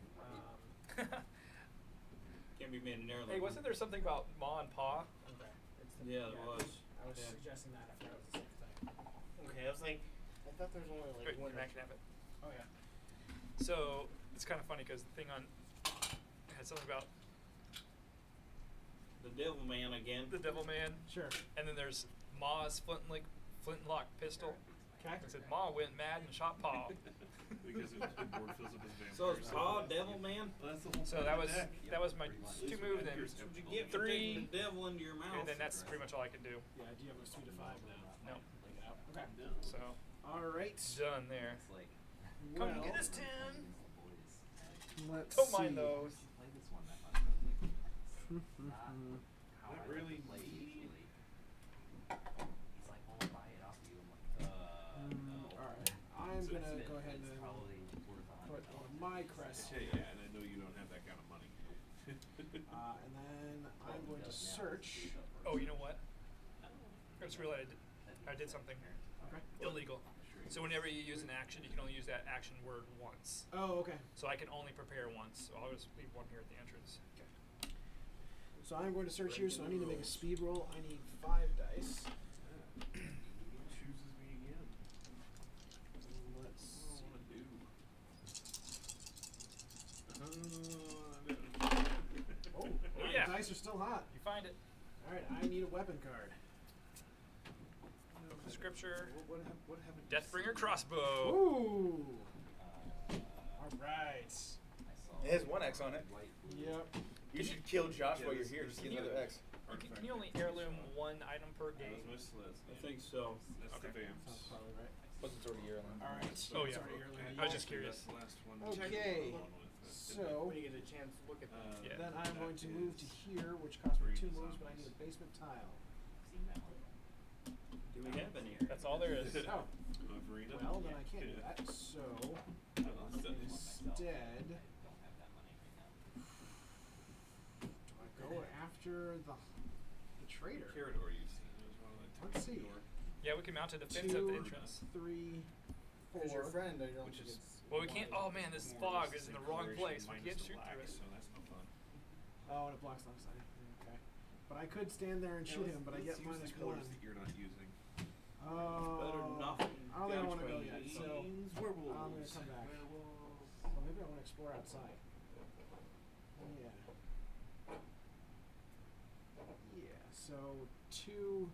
Can't be made an heirloom. Hey, wasn't there something about Ma and Pa? Okay. It's the, Yeah, there was. I was Yeah. suggesting that if that was the same thing. Okay, I was like, I thought there was only like Wait, one. Matt can have it. Oh, yeah. So it's kind of funny because the thing on it had something about The Devil Man again. the Devil Man, Sure. and then there's Ma's flintlock pistol. Okay. It said Ma went mad and shot Pa. Because the board fills up with vampires. So it's Pa, Devil Man? Well, that's the whole So point that of was the deck. my At least 2 we move, have then yours. That's what you get for 3, taking the devil into your mouth. and then that's pretty much all I can do. Yeah, do you have a suite of 5 now? No. Break it out. Okay. No. So All right. done there. It's like, Come Well, get us, Tim. boys. let's Don't mind see. those. Play this one that much. I was like, it's not how Not I really play me. usually. He's like, oh, I'll buy it off you. I'm like, no. All right. I'm So gonna it's- go ahead it's and probably worth put $100. on my crest Yeah, here. and I know you don't have that kind of money. And then Well, I'm he going to does now. search. Oh, you know what? I just realized I did something Okay. illegal. So whenever you use an action, you can only use that action word once. Oh, okay. So I can only prepare once. So I'll just leave one here at the entrance. So I'm going to search here, so I need to make a speed roll. I need 5 dice. Chooses me again. Let's What do I wanna do? Oh, yeah. the dice are still hot. You find it. All right, I need a weapon card. Book of Scripture. What happened? Deathbringer crossbow. Ooh. All right. I saw It has 1 X on it. white Yep. You should kill Josh Yeah, while you're this- here. this Just get is another the X. Can you only heirloom one item per That game? was my sleds. I think so. That's Okay. the Sounds vamps. probably right. What's the sort of year on? All right. Oh, yeah. Sorry, earlier. I was just curious. That's the last one. Okay. That's So When you get a chance to look at that. Yeah. then I'm that going to move to is here, which costs me 2 three moves, but I need a zombies. basement tile. Seen that one. Do we have any? That's all there is. Oh, Verena? well then I can't do that. So instead, do I go after the trader? Carador you see. It was one of the Let's see. Yeah, we can mount a defense at the 2, entrance. 3, 4. As your friend, I don't Which think is it's. Well, we can't. Oh man, this more or fog less is the in the same wrong coloration place. We minus can't the shoot black, through it. So that's no fun. Oh, and it blocks left side. Okay. But I could stand there and shoot him, but I get Let's use minus the colors 1. that you're not using. Better than nothing. I don't think I want to go yet, so werewolves. I'm going to come back. Werewolves. Well, maybe I want to explore outside. Yeah. Yeah, so 2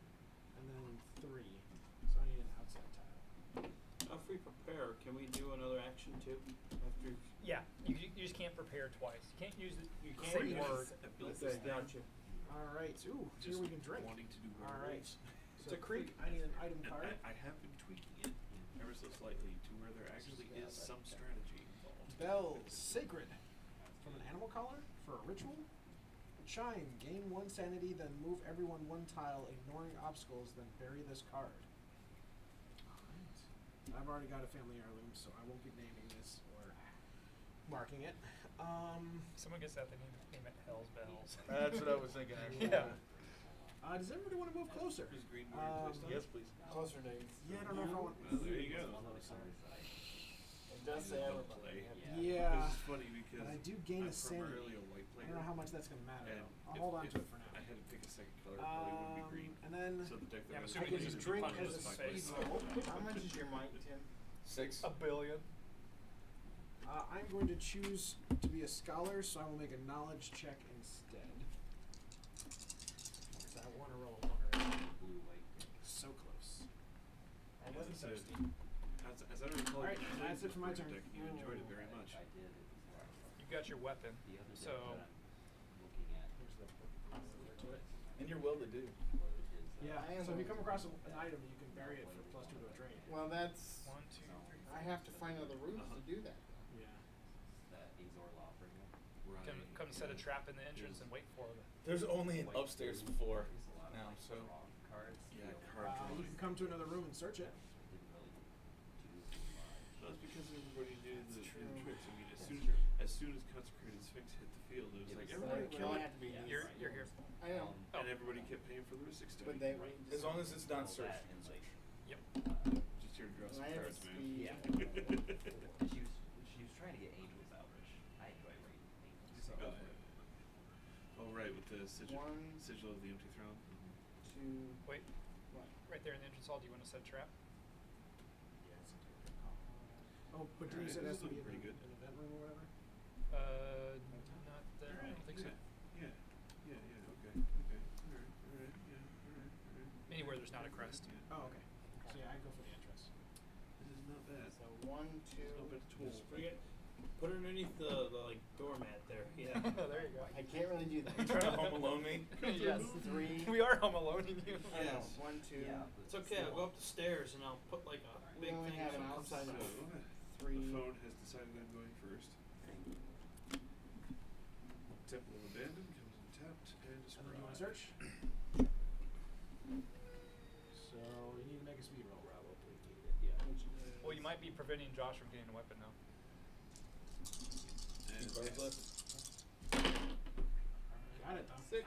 and then 3. So I need an outside tile. If we prepare, can we do another action too? After Yeah, you just can't prepare twice. You can't use it. you Same word. Okay, gotcha. Alright, ooh, here Just we can drink. wanting to do Alright. werewolves. So creek, I need an item And card. I have been tweaking it ever so slightly to where there actually is some strategy involved. Bells, sacred. From an animal collar for a ritual. Chime, gain 1 sanity, then move everyone 1 tile, ignoring obstacles, then bury this card. Alright. I've already got a family heirloom, so I won't be naming this or marking it. Someone gets that, they name it Hell's Bells. That's what I was thinking, actually. Yeah. Does everybody want to move closer? Is green more placed on? Yes, please. Closer names. Yeah, I don't know if I want. Well, there you go. It does say Don't everybody. play. Yeah. This is funny because But I do gain I'm a sanity. primarily a white I player. don't know how much that's going to matter, And though. I'll hold on to it for now. I had to pick a second color, it probably wouldn't be green. And then So the deck Yeah, that I'm I assuming I was can you using just drink punch as his a face. speed roll. How much is your might, Tim? 6. A billion. I'm going to choose to be a scholar, so I will make a knowledge check instead. Because I want to roll a 1 already. Blue, white, pink. So close. I wasn't As I said, thirsty. as I recall, Alright, you that's it for my deck turn. and you enjoyed it very much. I did. It was You've got your weapon. the other So deck that I'm looking at. Here's the to it. And you're well to do. Yeah, I am so if you come willing. across an item, you can bury it for +2 to a trade. Well, that's. 1, 2, 3. I have to find other rooms to do that. Yeah. That Azor Law Bringer. Right. Come set a trap in the entrance and wait for it. There's only an White upstairs blue, floor there's a lot of, now, like, so. draw cards. Yeah, you know, card You drawing. can come to another room and search it. didn't really do too much. Well, it's because everybody knew the true. tricks. I mean, as soon as Consecrated Sphinx hit the field, it was It like was everybody We kill only it, have to be. Yeah. You're here. I know. Oh. and everybody kept paying for the Ristic study. But they. Right. As long as it's not All searched. that and, like, Yep. Just here to draw some I have cards, man. speed. Yeah. she was trying to get Angels out, which I enjoy reading Angels. So Oh, right, with the sigil, One. sigil of the empty throne. 2. Wait. What? Right there in the entrance hall. Do you want to set a trap? Yeah, it's a good call. Oh, but Alright, you said it has this to is be looking pretty an good. event room or whatever? Not there. I don't think so. Yeah, okay, alright, yeah. Anywhere there's not a crest. Yeah. Oh, okay. So yeah, I go for the entrance. This is not bad. So 1, 2. Open to tool. Just bring it. Put it underneath the like doormat there. Yeah. There you go. I can't really do that. You trying to Home Alone me? Yes. 3. We are home aloneing you. I know. Yes. 1, 2. yeah, It's okay. I'll go up the stairs and I'll put like a We big only thing. have an so it comes outside out. So, 3. the phone has decided I'm going first. Temple of Abandon comes untapped and And then you want to described. search? So you need to make a speed roll. yeah. Which is Well, you might be preventing Josh from getting a weapon now. And Two cards left. got it. 6.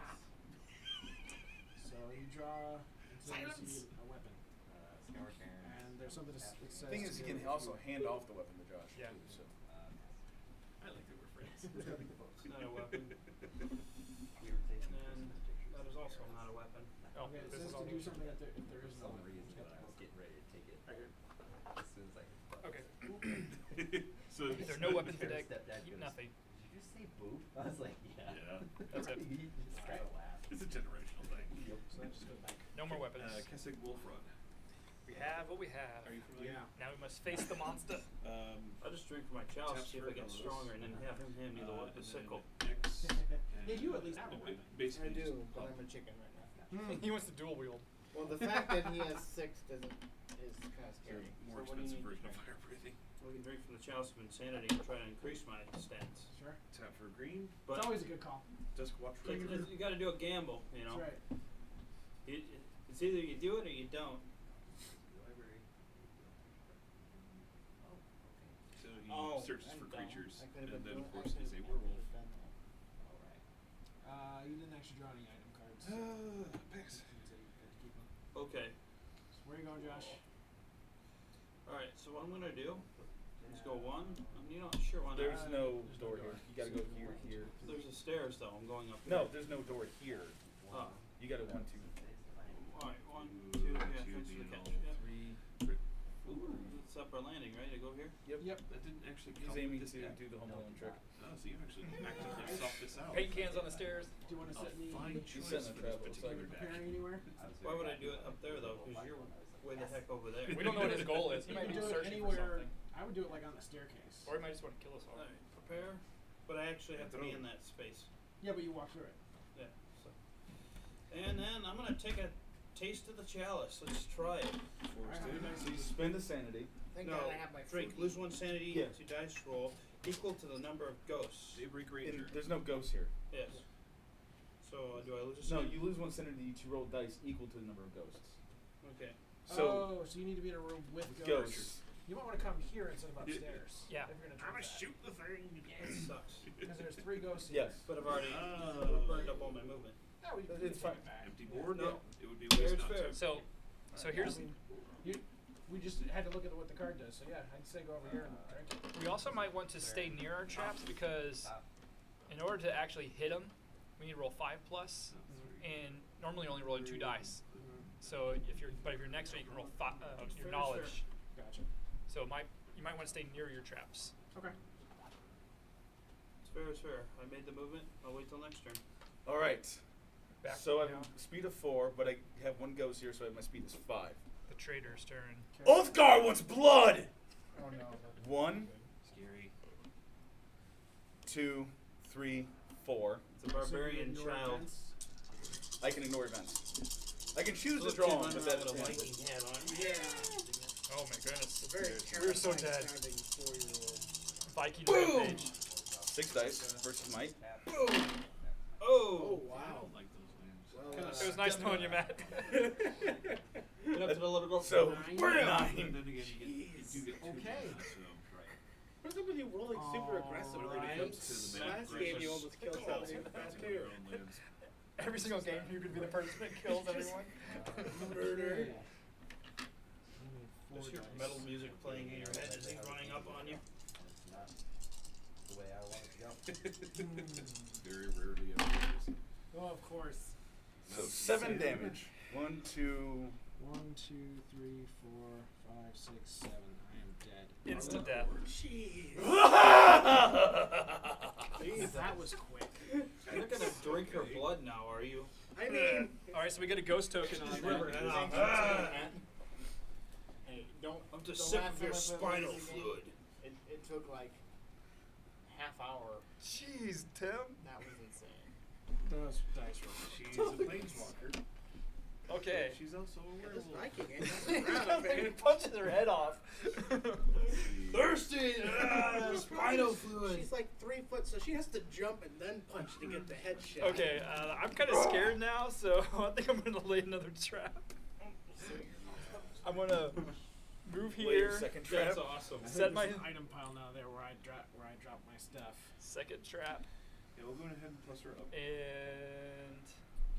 So you draw until you see a weapon. Scour Cairns. And there's something that says. The thing is, he can also hand off the weapon to Josh. Yeah. Too, so. I like that we're friends. It's not a weapon. We were taking And Christmas pictures. that is also not a weapon. Oh, Okay, it this says is to all do the- something if there is no Some weapon. reason, Just got but I the was book. getting ready to take it. Right here. As soon as I. Okay. So If there are no weapons in the deck, Stepdad keep goes, nothing. Did you just say boob? I was like, yeah. Yeah. That's it. He just kind of laughed. it's a generational thing. So that just goes back. No more weapons. Kessig Wolfrod. We have what we have. Are you familiar? Yeah. Now we must face the monster. I'll just drink from my chalice, Taps see if for I get fellows. stronger, and then have him hand me the And the then sickle. X. Yeah, you at least have a weapon. Basically I do, just but up. I'm a chicken right now. He wants to dual wield. Well, the fact that he has 6 doesn't is kind of Sort scary. of more So what do you expensive need? version of fire breathing. We can drink from the chalice of insanity and try to increase my stats. Sure. Tap for green. But It's always a good call. Dusk Watch you Recruiter. got to do a gamble, you know. That's right. It's either you do it or you don't. searches for creatures, I and could've then been of doing- course I is a could've werewolf. done that. You didn't actually draw any item cards. Pass. So you had to keep them. Okay. So where are you going, Josh? Alright, so what I'm gonna do is go one. You know, sure, why not? There's no There's no door door. here. You gotta go here, here. There's a stairs though. I'm going up. No, here. there's no door here. Oh. You gotta 1, 2, Alright, 1, 2. Yeah, thanks for the catch. Yeah. 3. Ooh, it's upper landing, right? I go here. Yep. That didn't actually He's come aiming with to this deck. do the home alone trick. Oh, so you actually actively sought this out. Paint cans on the stairs. Do you want to A set me? fine He's choice setting for a this trap, looks like. particular deck. Preparing anywhere? Why would I do it up there though? Because you're way the heck over there. We don't know what his goal is. He You might can be do it searching for anywhere. something. I would do it like on the staircase. Or he might just want to kill us all. Alright, prepare. But I actually have to be in that space. Yeah, but you walk through it. Yeah. So. And then I'm gonna take a taste of the chalice. Let's try it. Forced in. So you spend a sanity. Thank No, God I have my drink. fruity. Lose 1 sanity Yeah. to dice roll equal to the number of ghosts. Daybreak And Ranger. there's no ghosts here. Yes. So do I lose a No, sanity? you lose 1 sanity to roll dice equal to the number of ghosts. Okay. So so you need to be in a room with ghosts. You might want to come here instead of upstairs. Yeah. If you're gonna I'm drink gonna that. shoot the thing. That sucks. Because there's 3 ghosts here. Yes. But I've already burned up all my movement. No, we can It's take fine. it back. Empty board? No. It would be Fair waste is not fair. to. So here's. We just had to look at what the card does. So yeah, I'd say go over here and drink it. We also might want to stay near our traps because in order to actually hit them, we need to roll 5+, and normally only rolling 2 dice. So if you're next to it, you can roll your Fair, knowledge. Gotcha. So you might want to stay near your traps. Okay. It's fair, it's fair. I made the movement. I'll wait till next turn. All right. Back So I now. have a speed of 4, but I have 1 ghost here, so my speed is 5. The trader's turn. Oathgar wants blood! Oh no. 1, Scary. 2, 3, 4. It's a barbarian So you ignore child. events? I can ignore events. I can choose to Little draw kid them, running but around that's with a it. Viking hat on. Yeah. Oh my goodness. Very We're so terrifying dead. sounding 4-year-old. Viking Boom! rampage. 6 dice versus Mike. Oh! I Wow. don't like those names. Well, It was nice knowing you, Matt. Went up to the little girl. So, 9. we're And 9. then again, you do get 2 Okay. mana, so. What's up with you rolling super aggressive when it Alright. comes To to the the last man- game you almost killed somebody with that Bouncing too. your own lands. Every single game, you could be the person that kills everyone. Murder. Just hear metal music playing in your head as he's running up on you. The way I want it to go. Very rarely ever is. Oh, of course. So 7 damage. 1, 2. 1, 2, 3, 4, 5, 6, 7. I am dead. Instant death. Jeez. Jeez, that was quick. You're not gonna drink her blood now, are you? I mean, All right, so we get a ghost token on She's that. ripping it off. Hey, don't. I'm just the sick last of your time I played spinal Legacy game, fluid. It took like half hour. Jeez, Tim. That was insane. Those dice roll. She's a planeswalker. Okay. She's also a this werewolf. Viking ain't nothing around, He man. punches her head off. Thirsty! Spinal fluid! She's like 3 foot, so she has to jump and then punch to get the headshot. Okay, I'm kind of scared now, so I think I'm gonna lay another trap. I'm gonna move Lay your here. second trap. That's awesome. I think Set my there's an item pile now there where I drop my stuff. second trap Yeah, we'll go ahead and plus her up. and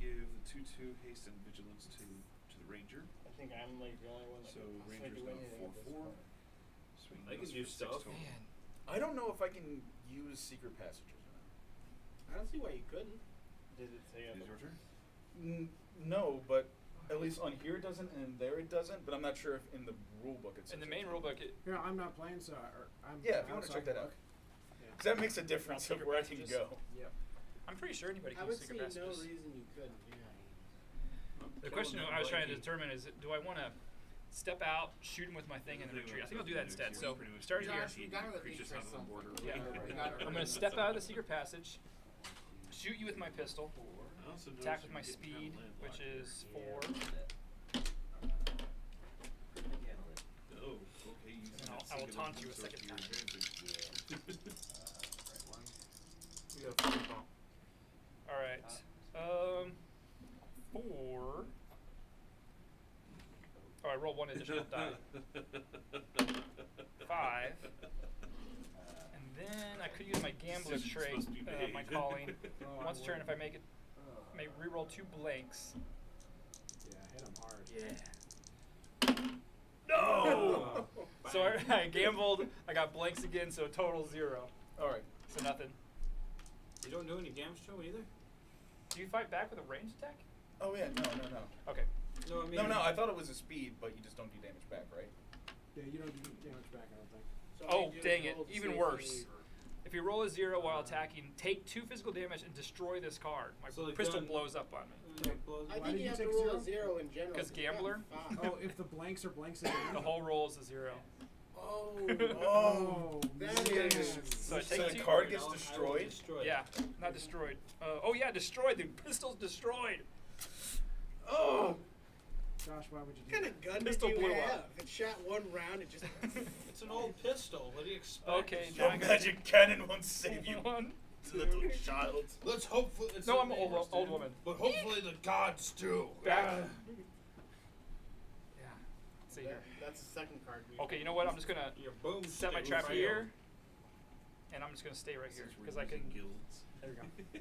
Give the 2/2 haste and vigilance to the ranger. I think I'm like the only one that So can possibly ranger's do now anything at this 4/4. point. Swing I can those do for 6 stuff. total. man. I don't know if I can use secret passages or not. I don't see why you couldn't. Did it say It is your turn. No, but at least on here it doesn't, and there it doesn't. But I'm not sure if in the rule book it says. In the it. main rulebook, Here, I'm not playing, so I'm. Yeah, if you want to outside. check that out. Yeah. 'Cause that makes a difference of Secret where I can passages. go. Yep. I'm pretty sure anybody I can would use see secret no passages. reason you couldn't. Yeah. The question I was trying to determine is, do I want to step out, shoot him with my thing, and then retreat? I think I'll do that instead. So start here. Josh, we gotta at least Creatures try out of the something. border. Yeah. We gotta I'm gonna step out of the secret passage, shoot you with my pistol, I also noticed attack you with my get kind of speed, landlocked which here. is 4. Oh, okay. You And I will taunt you a second time. We got 3 bump. All right. 4. Oh, I roll 1 additional die. 5. And then I could use my gambler Decision's trait, supposed to be made. my calling. Oh, Once a turn, wait. if I make it, may reroll 2 blanks. Yeah, hit him hard. Yeah. No! So I gambled, I got blanks again, so total 0. Alright. So nothing. You don't do any damage to him either? Do you fight back with a ranged attack? Oh yeah, no. Okay. No, I mean. No, I thought it was a speed, but you just don't do damage back, right? Yeah, you don't do damage back, I don't think. So Oh, I just dang it. rolled to Even see if worse. they- If you roll a 0 while attacking, take 2 physical damage and destroy this card. My So the crystal gun- blows up on me. I Why think did you you have to take roll 0? a 0 in general. 'Cause You got gambler? 5. Oh, if the blanks are blanks again. The whole roll is a 0. Oh. Oh, That man. is- So I So take the 2. card gets destroyed? Yeah, not destroyed. Oh yeah, destroyed. The pistol's destroyed. Oh. Josh, why would you What do kind that? of gun Pistol did you blew have? up. If it shot one round, it just. It's an old pistol. What do you expect? Okay, It's now I not got- Magic cannon won't save you, 1, little child. Let's hopefully. It's No, a I'm old, neighbors, old dude. woman. But hopefully the gods do. Back. Yeah. Let's see here. That's the second card. We Okay, you know what? I'm just gonna Your boom set my stick trap failed. here, and I'm just gonna stay right here because I can. Guilds. There we go.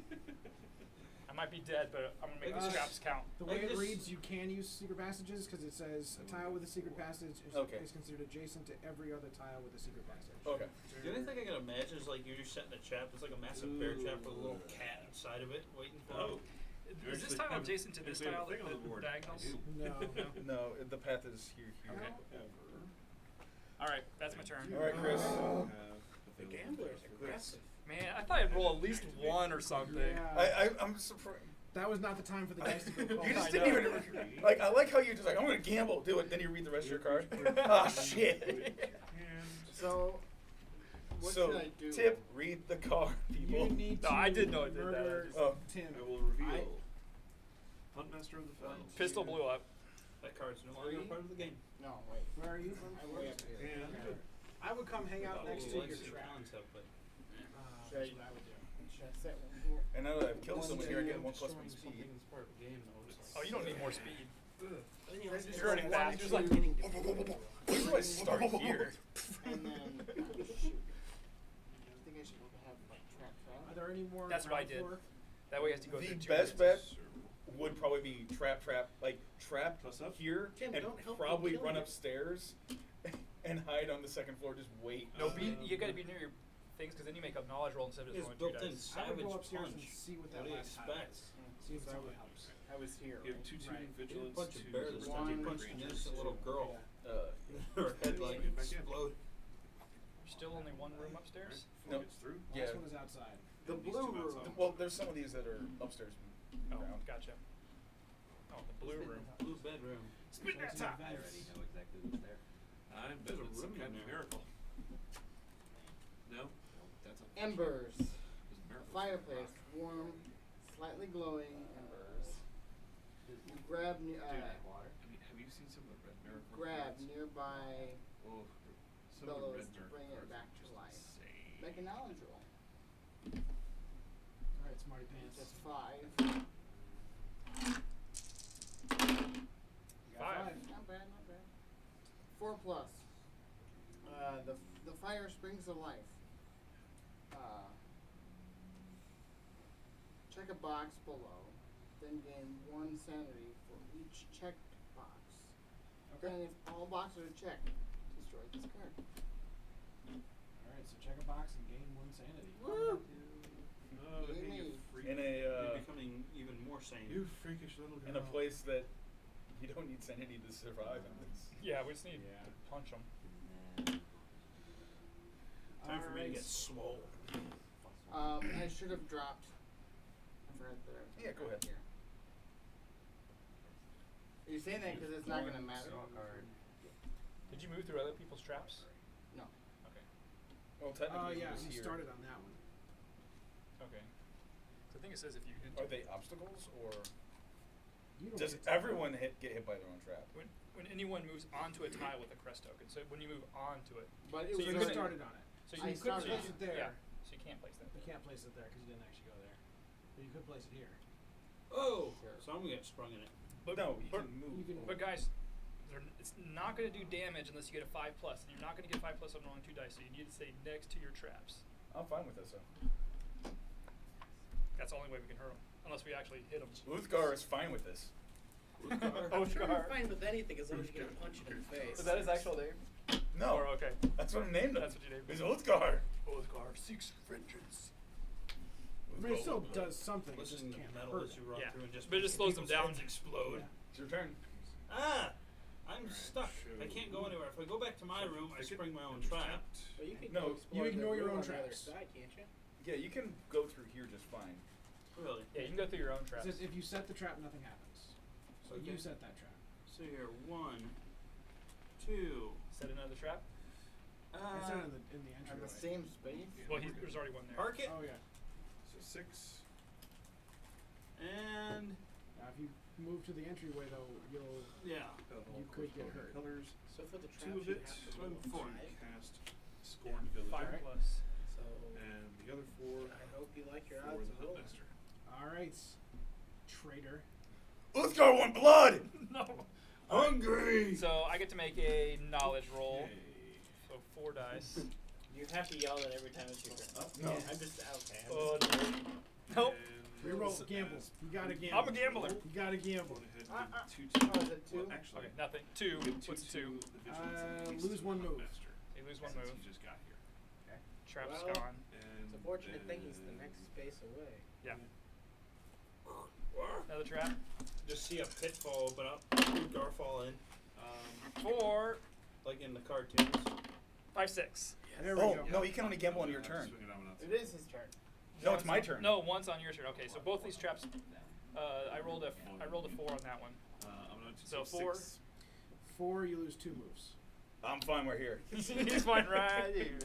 I might be dead, but I'm gonna make Uh, these traps count. The way I it just- reads, you can use secret passages because it says a tile with a secret passage Okay. is considered adjacent to every other tile with a secret passage. Okay. The only thing I can imagine is like you're setting a trap. It's like a massive bear trap with a little cat inside of it waiting for Oh. you. You Is this actually tile have- adjacent to this actually have tile, a thing on the the board. diagonals? I do. No. No, the path is here. Okay. However, All right, that's my turn. Alright, Chris. The gambler's aggressive. Man, I thought I'd roll at least 1 or something. Yeah. I'm surprised. That was not the time for the dice to go cold. You just I didn't know. even like. I like how you just like. I'm gonna gamble. Do it. Then you read the rest of your card. Ah, shit. So, what so should I do? tip: read the card, people. You need No, to I did know it did that, I murder just- Oh. Tim. I will reveal Huntmaster of the Fells. Pistol blew up. That card's no longer a part of the game. No, wait. Where are you? I'm way up here. And I would come hang out next to your Legacy trap. Talents have, but Should I, That's what I would do. should I set one here? And now that I've killed One, someone two, here, I get 1+1 destroying speed. something that's part of the game, though. It's Oh, you don't need more speed. Then you You're already fast. Just like getting Where do I start here? And then, shoot. I think I should have like trap. Are there any more? That's what I ground did. floor? That way I have to go The through 2 best minutes. bet would probably be trap, like trap Plus up. here, Tim, and don't help me probably kill run you. upstairs and hide on the second floor. Just wait. No, you gotta be near your things because then you make a knowledge roll instead of His just rolling 3 built-in dice. I would savage go upstairs punch. and see what What that do you last tile expect? is. See if something helps. I was here. You have 2 Right. vigilance, Punch 2 a bear this time. You One. punched an innocent little girl. Uh, Her head like Get back in. exploded. Still only 1 room upstairs. Before Nope. it gets through. Yeah. Last one is outside. The These blue two room. outside. well, there's some of these that are upstairs. Oh, Ground. gotcha. Oh, the blue room. Blue bedroom. Spin that top. I already know exactly what's there. I bet There's a it's some room in kind of there. miracle. No? That's a Embers. There's a miracle. Fireplace. Warm, slightly glowing embers. You grab Water. I mean, have you seen some of the red miracle grab cards? nearby Oh, some of the bellows red to miracle bring it cards back are to just life. insane. Make a knowledge roll. Alright, smarty pants. Just 5. You got 5. Not bad, not bad. 4 plus. The fire springs to life. Check a box below, then gain 1 sanity for each checked box. Okay. Then if all boxes are checked, destroy this card. Alright, so check a box and gain 1 sanity. Woo! Oh, You hey, may. you freak. In a You're becoming even more sane. You freakish little girl. in a place that you don't need sanity to survive in this. Yeah, we just need Yeah. to punch them. Time for me to Alright. get swole. I should have dropped. I forgot that. Yeah, go ahead. Here. Are you saying that because it's not going to matter? Draw a card. Did you move through other people's traps? No. Okay. Well, Oh technically, yeah, it was you here. started on that one. Okay. So I think it says if you Are they obstacles or You don't does get to- everyone get hit by their own trap? when anyone moves onto a tile with a crest token. So when you move onto it, But So it was you You couldn't- started on it. so I you You couldn't started place on it it. there. Yeah. So you can't place that. You can't place it there because you didn't actually go there. But you could place it here. Oh! So I'm gonna get sprung in it. But No, you but, can move. You can- but guys, It's not going to do damage unless you get a 5+, and you're not going to get 5+ on rolling 2 dice, so you need to stay next to your traps. I'm fine with this, though. That's the only way we can hurt them, unless we actually hit them. Uthgar is fine with this. I'm sure you're Uthgar. fine with anything as long as you get a punch in the face. Is that his actual name? No. Or, okay. That's what I named him. That's what you named him. It's Uthgar. Uthgar seeks vengeance. I mean, it still does something. It just Listen to can't metal hurt. as you run Yeah. through and just But it just slows them people's down. heads explode. It's your turn. Ah! I'm stuck. I can't go anywhere. If I go back to my room, I spring my own trap. But you can No, explore you ignore the your room own on the other traps. side, can't you? Yeah, you can go through here just fine. Really? Yeah, you can go through your own It traps. says if you set the trap, nothing happens. So you Okay. set that trap. So here, 1, 2. Set another trap. It's not in the On entryway. the same space. Well, there's already one there. Park it. Oh yeah. So 6. And If you move to the entryway, though, you'll. yeah. You could get hurt. Colors. So for the traps, 2 of you it. have to So roll I'm 4. 5. Cast Scorned Villager. 5+. So And the other 4 I hope you like your for odds the of rolling. Huntmaster. All right, traitor. Uthgar want blood! No. Hungry! So I get to make a knowledge roll. Yay. So 4 dice. You have to yell it every time it's your turn. No. I'm just okay. Oh, no. Nope. And Reroll, so gamble. as- You gotta gamble. I'm a gambler. You gotta gamble. Go ahead Uh, and give 2 Oh, is it 2? Well, actually, Okay, nothing. 2. give What's 2 2? to the vigilance and haste lose to one the move. Huntmaster, You lose 1 since move. you just got here. Trap's Well, gone. And It's a fortunate thing he's the then- next space away. Yeah. Another trap. Just see a pitfall open up. Gar fall in. 4, Like in the cartoons. 5, 6. There we Oh, go. no, you can only gamble on your Yeah, turn. swing it out and out. It is his turn. No, it's my turn. No, one's on your turn. Okay, so both these traps. I rolled a 4 on that one. I'm going to So take 4. 6. 4, you lose 2 moves. I'm fine, we're here. He's fine right here.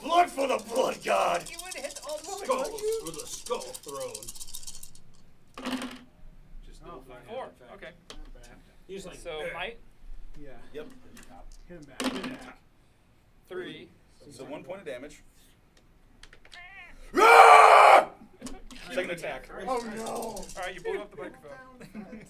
Blood for the blood god! You would hit all the Skulls for the skull throne. Just Oh, know if I have, 4. in fact, Okay. Not bad. He's like, So might Yeah. Yep. Hit him back. Hit him back. 3. So 1 point of damage. Ah! Second attack. Oh no! All right, you blew up the microphone.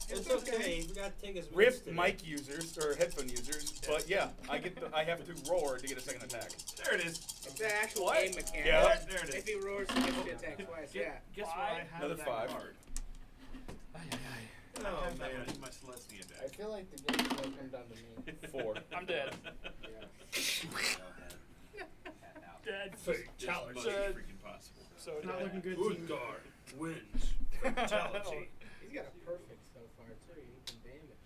it's okay. We gotta take his wins Rip today. mic users or headphone users, but yeah, I have to roar to get a second attack. There it is. It's an actual What? game mechanic. Yeah. There it is. If he roars, he gets to attack twice. Yeah. Guess what? I have Another that 5. card. Oh, I have that man. one in my Celestia I deck. feel like the game's gonna come down to me. 4. I'm dead. Dead. Fatality. It's Dead. freaking possible. So Not dead. looking good, team. Uthgar wins. Fatality. He's got a perfect so far too. He can damage.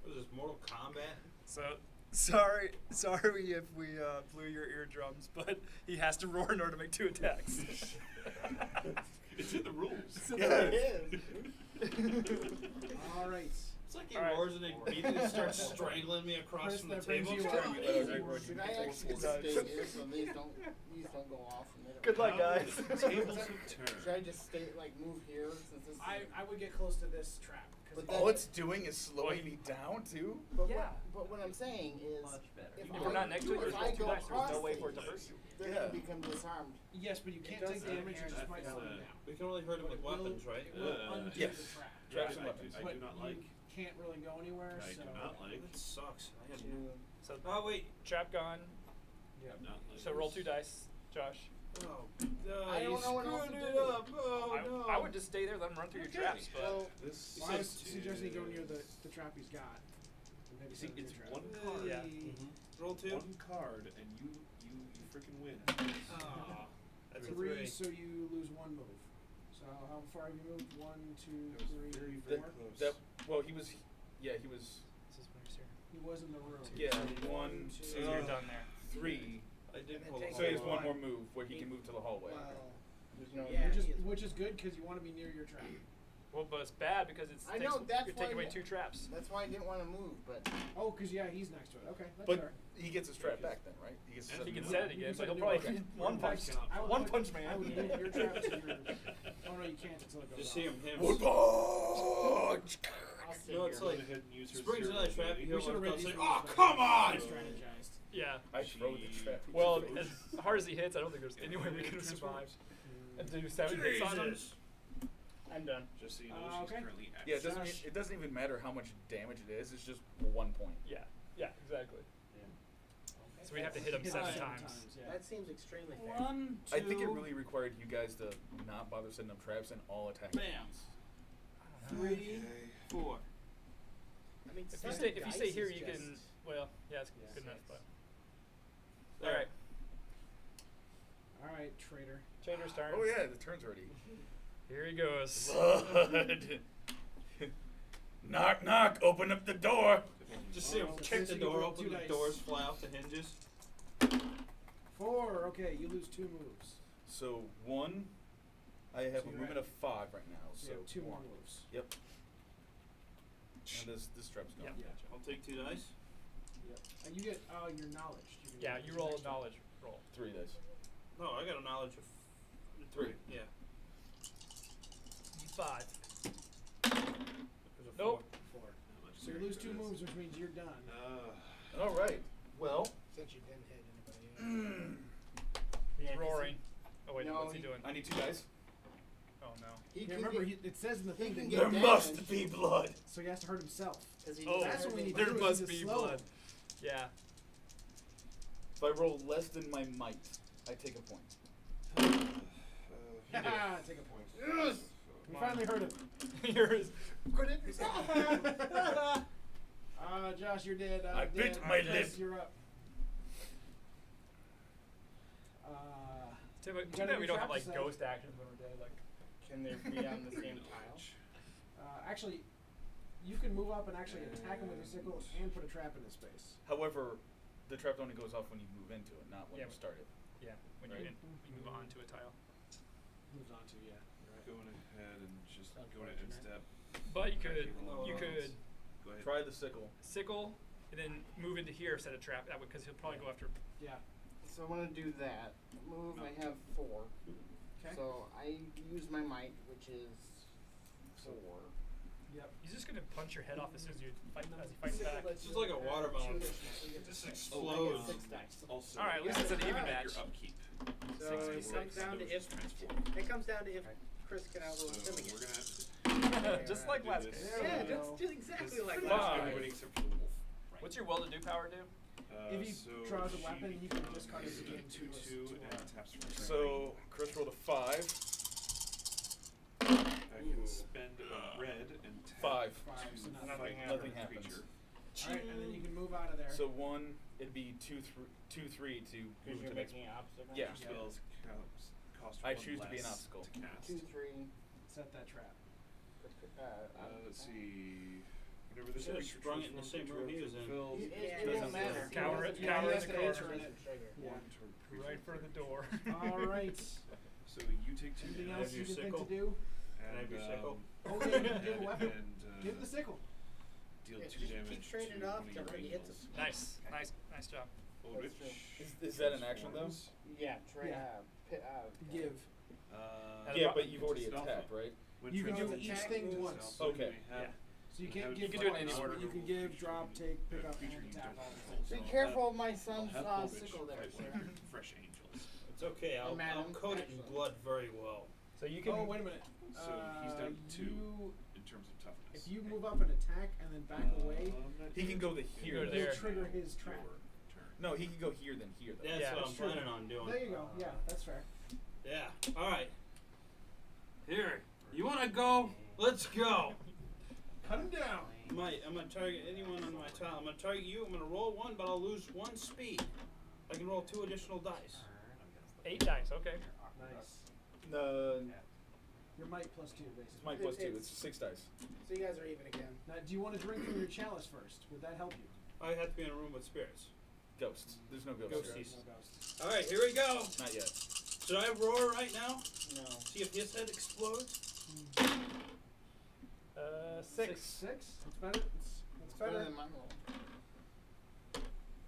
What is this, Mortal Kombat? So sorry if we blew your eardrums, but he has to roar in order to make 2 attacks. It's in the rules. It is. All right. It's like he All right. roars and immediately starts strangling me across Chris, from the that brings table. you Should I actually stay here so these don't go off and they don't Good luck, guys. Tables of Should turn. I just stay move here since this I would get close to this trap. 'cause But All it's doing is slowing me down, too? but Yeah. what I'm saying is Much better. if, If we're not next to it, if there's I no 2 go dice. There's no across way for it to these, hurt you. they're Yeah. gonna become disarmed. Yes, but you can't does take that damage. You just That's might slow the- him down. We can only hurt him But with it will- weapons, right? It will undo Yes. the trap. Traps I and weapons. do But not you like. can't really go anywhere. I so do not like. That sucks. I had To So Oh wait. trap gone. Not like. So roll 2 dice, Josh. Oh, I you don't know what else screwed to it do. up. Oh no. I would just stay there, let him run through your traps. But well, This Well, I was is- suggesting you go near the trap he's got. And maybe You see, set a new it's trap. one card. Yeah. Roll 2. One card, and you freaking win. Oh, that's a 3, 3. so you lose 1 move. So how far have you moved? 1, 2, That was 3, very, 4. very close. Well, he was. Yeah, he was. this is when he's here. He was in the room. Yeah, So 1, So 2, you're done there. 3. I did And pull then the So he has whole 1 line. more move where he can move to the hallway. well, there's no. Yeah. Which is good because you want to be near your trap. Well, but it's bad because it's I know, that's you're taking why- away 2 traps. That's why I didn't want to move, but Oh, because yeah, he's next to it. Okay, that's But fair. he gets his trap back then, right? He gets And He can No. set it You again, can but set he'll a new probably one. one punch. I would One put- punch man. I would move your trap to your. Oh no, you can't until it goes Just off. see him. Wood punch! I'll stay No, it's here. like Go ahead and use her springs zero another trap. ability. You We hear should have one read go these say, rules "Oh, better. come on!" Strategized. Yeah. I throw the trap. Well, as hard as he hits, I don't think there's any way we could have survived. And do 7 hits on him. Jesus. I'm done. Just so you know, she's Okay. currently at Yeah, it doesn't even matter how much damage it is. It's just 1 point. Yeah, exactly. Okay. So we have to hit him Hit 7 seven times. Yeah. That seems extremely fair. 1, 2. I think it really required you guys to not bother setting up traps and all attack. Bam. 3, 4. I mean, If you seven stay dice here, is you just- can. Well, yeah, it's Yeah. good enough. But There. all right, All right, traitor. Trader's turn. Oh yeah, the turn's already. Here he goes. Blood. Knock, knock. Open up the door. Just see him Oh, kick the you door roll open, 2 the dice. doors fly off the hinges. 4. Okay, you lose 2 moves. So 1, I have So a you're movement at- of 5 right now. So So you have 2 more 1. moves. Yep. And this trap's gone. Yep. I'll take 2 dice. Yep. You get your knowledge. can Yeah, get you an roll a extra. knowledge roll. 3 dice. No, I got a knowledge of 3. Yeah. 5. There's a Nope. 4. So you lose 2 moves, which means you're done. All right. Well, Since you didn't hit anybody. He's roaring. Oh wait, No, what's he he- doing? I need 2 dice. Oh no. He Yeah, can remember, get, it says in the he thing can that get There damage. must be blood. so he has to hurt himself. 'cause he Oh, needs That's to what we hurt need him. to do. There is must just be slow blood. him. Yeah. If I roll less than my might, I take a point. Haha, take a point. Yes! We Come on. finally heard him. Yours. Quit it. Josh, you're dead. I dead. bit my Chris, lip. You're up. Too You bad gotta we be don't have trapped like to ghost actions when we're dead. Like, Can they be on the same tile? actually, you can move up and actually attack him with your sickle and put a trap in his space. However, the trap only goes off when you move into it, not when Yeah, you start it. yeah, when Right. you move on to a tile. Moves on to, yeah. Right. Going ahead and just going ahead and step. But you could Go ahead. Try the sickle. sickle and then move into here, set a trap that way because he'll probably go after. Yeah. So I want to do that. Move, I have 4. Okay. So I use my might, which is 4. Yep. He's just gonna punch your head off as soon as you fight as he fights back. It's just like a watermelon. It Just I explodes. get 6 dice. Also, All right, at least it's an even match. Your upkeep. So Six it comes down to if it comes down to if Chris can So outrule him we're again. gonna Just do like last this. game. Yeah, There we just go. do exactly like This last is time. everybody except for the wolf. What's your will to do power do? If he So draws a she weapon, you can becomes discard his a game 2/2 to, and taps for free. So Chris rolled a 5. I can spend a red and tap 5. 5, so to nothing. fight Nothing another happens. creature. Alright, and then you can move out of there. So 1, it'd be 2, 3 to move Because to you're the next. making an obstacle. Yeah. Spells cost I 1 choose to be an less obstacle. to cast. 2, 3. Set that trap. Let's see. Whenever this Should've creature sprung it in the transforms same into room he creature was in. fulfills It doesn't won't matter. Cower it, Yeah, cower he in has the to corner. answer it. Yeah. one target creature Right for the door. Alright. So you take 2 Anything damage. else you your can think sickle? to do? Can I have your sickle? Oh, yeah, you can give a weapon. And Give the sickle. deal Yeah, 2 just damage keep trading to it off one of till your he hits angels. Nice job. Which Is that an action though? transforms. Yeah, try Yeah. Give. Yeah, but you've already attacked, right? When You can do transformed, each thing it's once. also Okay. may have- So you can't You give can do it in any twice, order. but you can give, drop, take, pick up, and attack all at the same Be time. careful of my I'll son's have Bulbich sickle there, fight sir. one of your fresh angels. It's okay. I'll Madam, coat it in actually. blood very well. So you can. Oh, wait a minute. So he's down to 2 you, in terms of toughness. if you move up and attack and then back away, He can go to here. Go you'll there. trigger his trap. Your turn. No, he can go here then here though. That's Yeah, what that's I'm true. planning on doing. There you go. Yeah, that's fair. Yeah. All right. Here. You want to go? Let's go. Cut him down. I'm gonna target anyone on my tile. I'm gonna target you. I'm gonna roll 1, but I'll lose 1 speed. I can roll 2 additional dice. 8 dice. Okay. Nice. Your might plus 2, basically. It's my plus 2. It's 6 dice. So you guys are even again. Now, do you want to drink from your chalice first? Would that help you? I have to be in a room with spirits. Ghosts. There's no ghosts. Ghosties. No ghosts. All right. Here we go. Not yet. Should I roar right now? No. See if his head explodes. 6. 6? That's better. That's Better better. than my roll.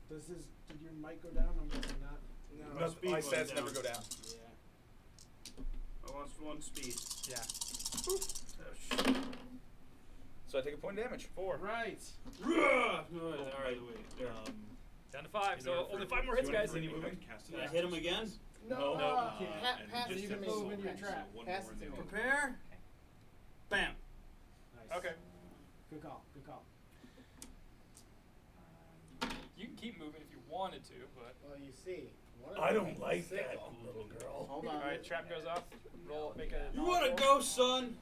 Did your might go down? I'm guessing not. No. No, speed my went stats down. never go down. Yeah. I lost 1 speed. Yeah. Oh, shit. So I take a point of damage. 4. Right. All right. Down to 5. in So order only for- 5 more if hits, you want guys. to bring anyone cast Can I it hit him again? No. No. No. Pa- and pass just it to you can me. move into your So trap. one Pass more it and to then me. Prepare. Okay. Good call. Good call. You can keep moving if you wanted to, but. Well, you see. One of I them don't is like sickle. that, little girl. Hold on. Alright, trap goes off. Roll, make a. You wanna go, son?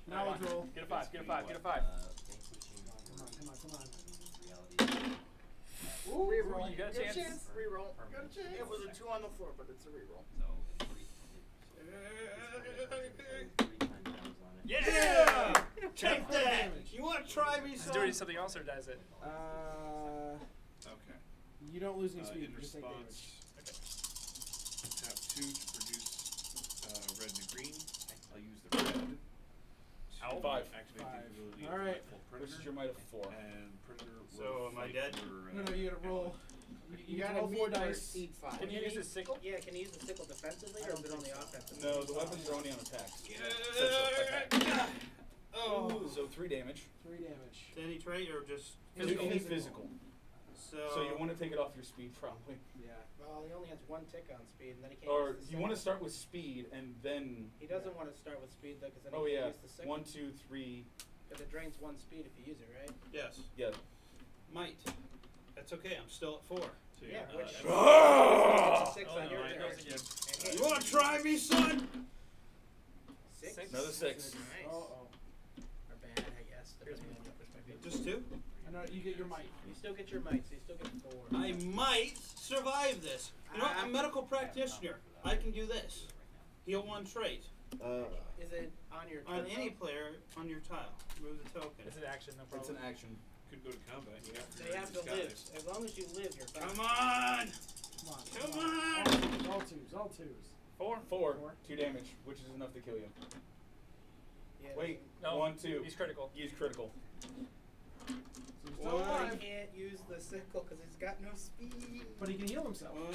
Knowledge roll. Get a 5, get a 5, get a 5. Come on. Ooh, reroll. You got a chance. Reroll. Got a chance. It was a 2 on the floor, but it's a reroll. Yeah! Take that! You wanna try me, Does it son? do something else or does it? Okay. You don't lose any speed. In You just take damage. response, tap 2 to produce red and a green. I'll use the red to Ow. 5. activate Five. the ability All of right. Rightful Which Predator. is your might of 4. And Predator will So, am I fight dead? your, No, you gotta roll. You can gotta roll 4 meet or dice. exceed 5. Can you use the sickle? Yeah, can you use the sickle defensively or is it only offensively? No, the weapons are only on attacks. Oh. So 3 damage. 3 damage. To any trait or just Physical. Any physical. so? So you want to take it off your speed, probably. Yeah. Well, he only has 1 tick on speed, and then he can't Or use the you want to sickle. start with speed and then. He doesn't want to start with speed though, because then he Oh can't yeah. use the sickle. 1, 2, 3. Because it drains 1 speed if you use it, right? Yes. Yeah. Might. That's okay. I'm still at 4. So Yeah, you, which Ah! 6 Oh, on your no, it turn. goes again. And You wanna try me, son? 6? Another 6. Nice. Oh. Or bad, I guess. Depending on your perspective. Just 2? I know you get your might. You still get your might, so you still get 4. I might survive this. You know, I'm a medical practitioner. I can do this. Heal 1 trait. Is it on your turn? On any player on your tile. Move the token. It's an action, no It's problem. an action. could go to combat. You have to They have to live. disguise. As long as you live, you're fine. Come on! Come Come on! All twos. All twos. 4? 4. 2 damage, which is enough to kill you. Yeah, Wait. No. 1, 2. He's critical. Use critical. So he's still Well, alive, he can't use the sickle because he's got no speed. but he can heal himself. 1,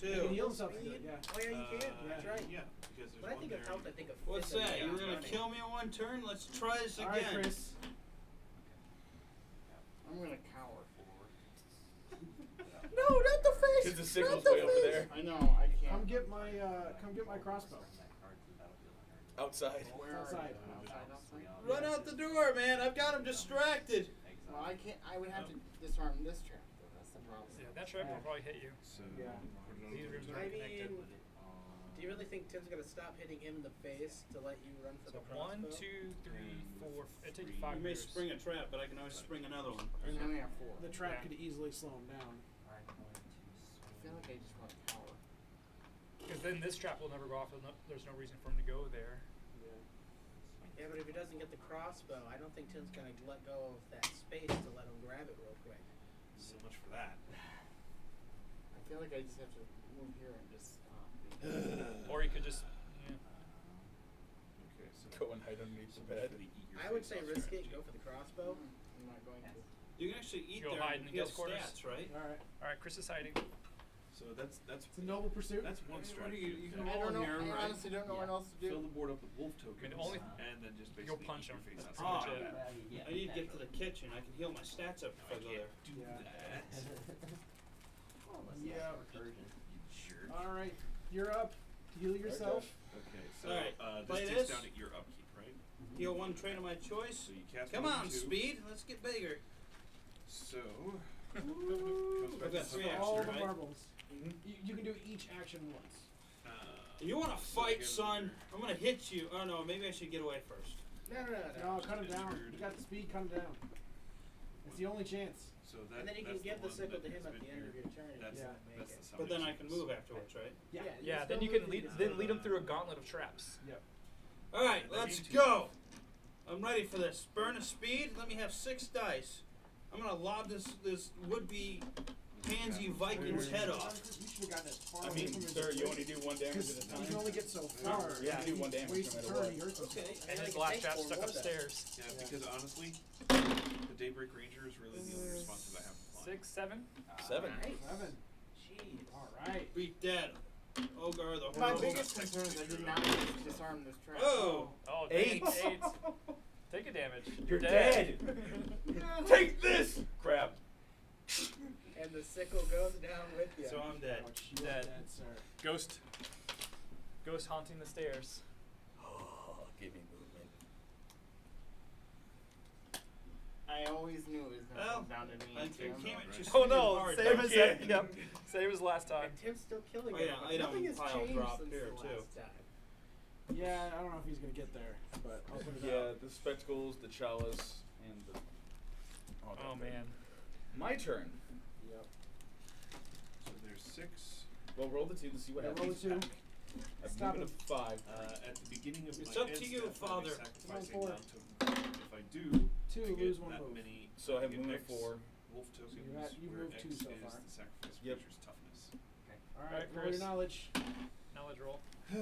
He can 2. heal himself. Speed? Yeah. Oh yeah, you can. That's right. Yeah, because there's When I one think of there. health, I think of What's physical that? You were gonna running. kill me in 1 turn? Let's try this All right, again. Chris. I'm gonna cower forward. No, not the face. Because the sickle's way over there. I know, I can't. Come get my crossbow. Outside. Where are outside. you? Outside, outside? Run out the door, man. I've got him distracted. Well, I can't. I would have to disarm this trap, though. That's the problem. Yeah, that trap will probably hit you. So Yeah. put it on These the rooms ground. are I connected. mean, do you really think Tim's gonna stop hitting him in the face to let you run for So the crossbow? 1, 2, 3, 4. It takes you You 5 may meters. spring a trap, but I can always spring another one. I only have 4. The trap Yeah. could easily slow him down. I feel like I just want to cower. Because then this trap will never go off. There's no reason for him to go there. Yeah, but if he doesn't get the crossbow, I don't think Tim's gonna let go of that space to let him grab it real quick. So much for that. I feel like I just have to move here and just stop. Or you could just. Yeah. Okay, so Go and hide underneath the bed. eat your I would face say off risk strategy. it, go for the crossbow. I'm not going to. You can actually eat Go there hide and in the heal guest quarters. stats, right? All right. Alright, Chris is hiding. So that's It's a noble pursuit. that's one What do strategy. you can I roll don't know. here, I right? honestly don't know what else to Fill do. the board up with wolf tokens, only- and then just Go basically punch eat your him. face That's off. pretty much it. I need to get to the kitchen. I can heal my stats up if I go there. Do Yeah. that. Yeah. You jerk. All right. You're up. Heal yourself. Okay, so Alright, play this takes this. down at your upkeep, right? Heal 1 trait of my choice. So you cast Come 1 on, and 2. speed. Let's get bigger. So I've comes back got to 3 the actions, All the right? marbles. You can do each action once. You want to So fight, again- son? I'm gonna hit you. Oh no, maybe I should get away first. No, cut him down. You got the speed. Cut him down. It's the only chance. So that, And then you can that's give the one sickle that to him has at been the end of here. your turn. if That's, you that's don't make the it. summon But then I can chance. move afterwards, right? Yeah. Yeah, still then you move can if lead him through a gauntlet of traps. Yep. All right, They let's need to. go. I'm ready for this. Burn a speed. Let me have 6 dice. I'm gonna lob this would-be pansy Viking's head off. You should have gotten as far I away mean, from his sir, you only do 1 damage Because at a you can time. only get so far. Yeah, you do 1 damage Waste no the matter turn, he what. hurts himself. Okay. And I his can black take trap 4 stuck more then. upstairs. Yeah, because honestly, the Daybreak Ranger is really the only responsive I have to flying. 6, 7. 7. Nice. 7. Jeez. All right. Beat that. Ogar the My Horrible. biggest concern is I did not get to disarm this trap. Oh! Oh, 8. 8. Take a damage. You're dead. Take this. Crap. And the sickle goes down with you. So I'm dead. Ouch, you are Dead. dead, sir. Ghost. Ghost haunting the stairs. Oh, give me movement. I always knew it was going to Well, come down to me. I and Tim. came at you Oh swinging no, hard, same though. as that. Yep, same as last time. And Tim's still killing Oh, it. yeah, but item nothing has pile changed drop since here, the too. last time. Yeah, I don't know if he's gonna get there, but I'll put it Yeah, out. the spectacles, the chalice, and the. Oh man. My turn. Yep. So there's 6. Well, roll the 2 to see what Yeah, roll happens. the 2. I've Stop moved it. a 5. At the beginning of It's my up to end you, step, I'll be Father. sacrificing Come on, non-token. If I do, 2, I get lose 1 that move. many. So I have get moved X a 4. Wolf tokens. you've where moved X 2 so is far. the sacrifice Yep. creature's toughness. Alright, Alright, roll Chris. your knowledge. Knowledge roll. 3,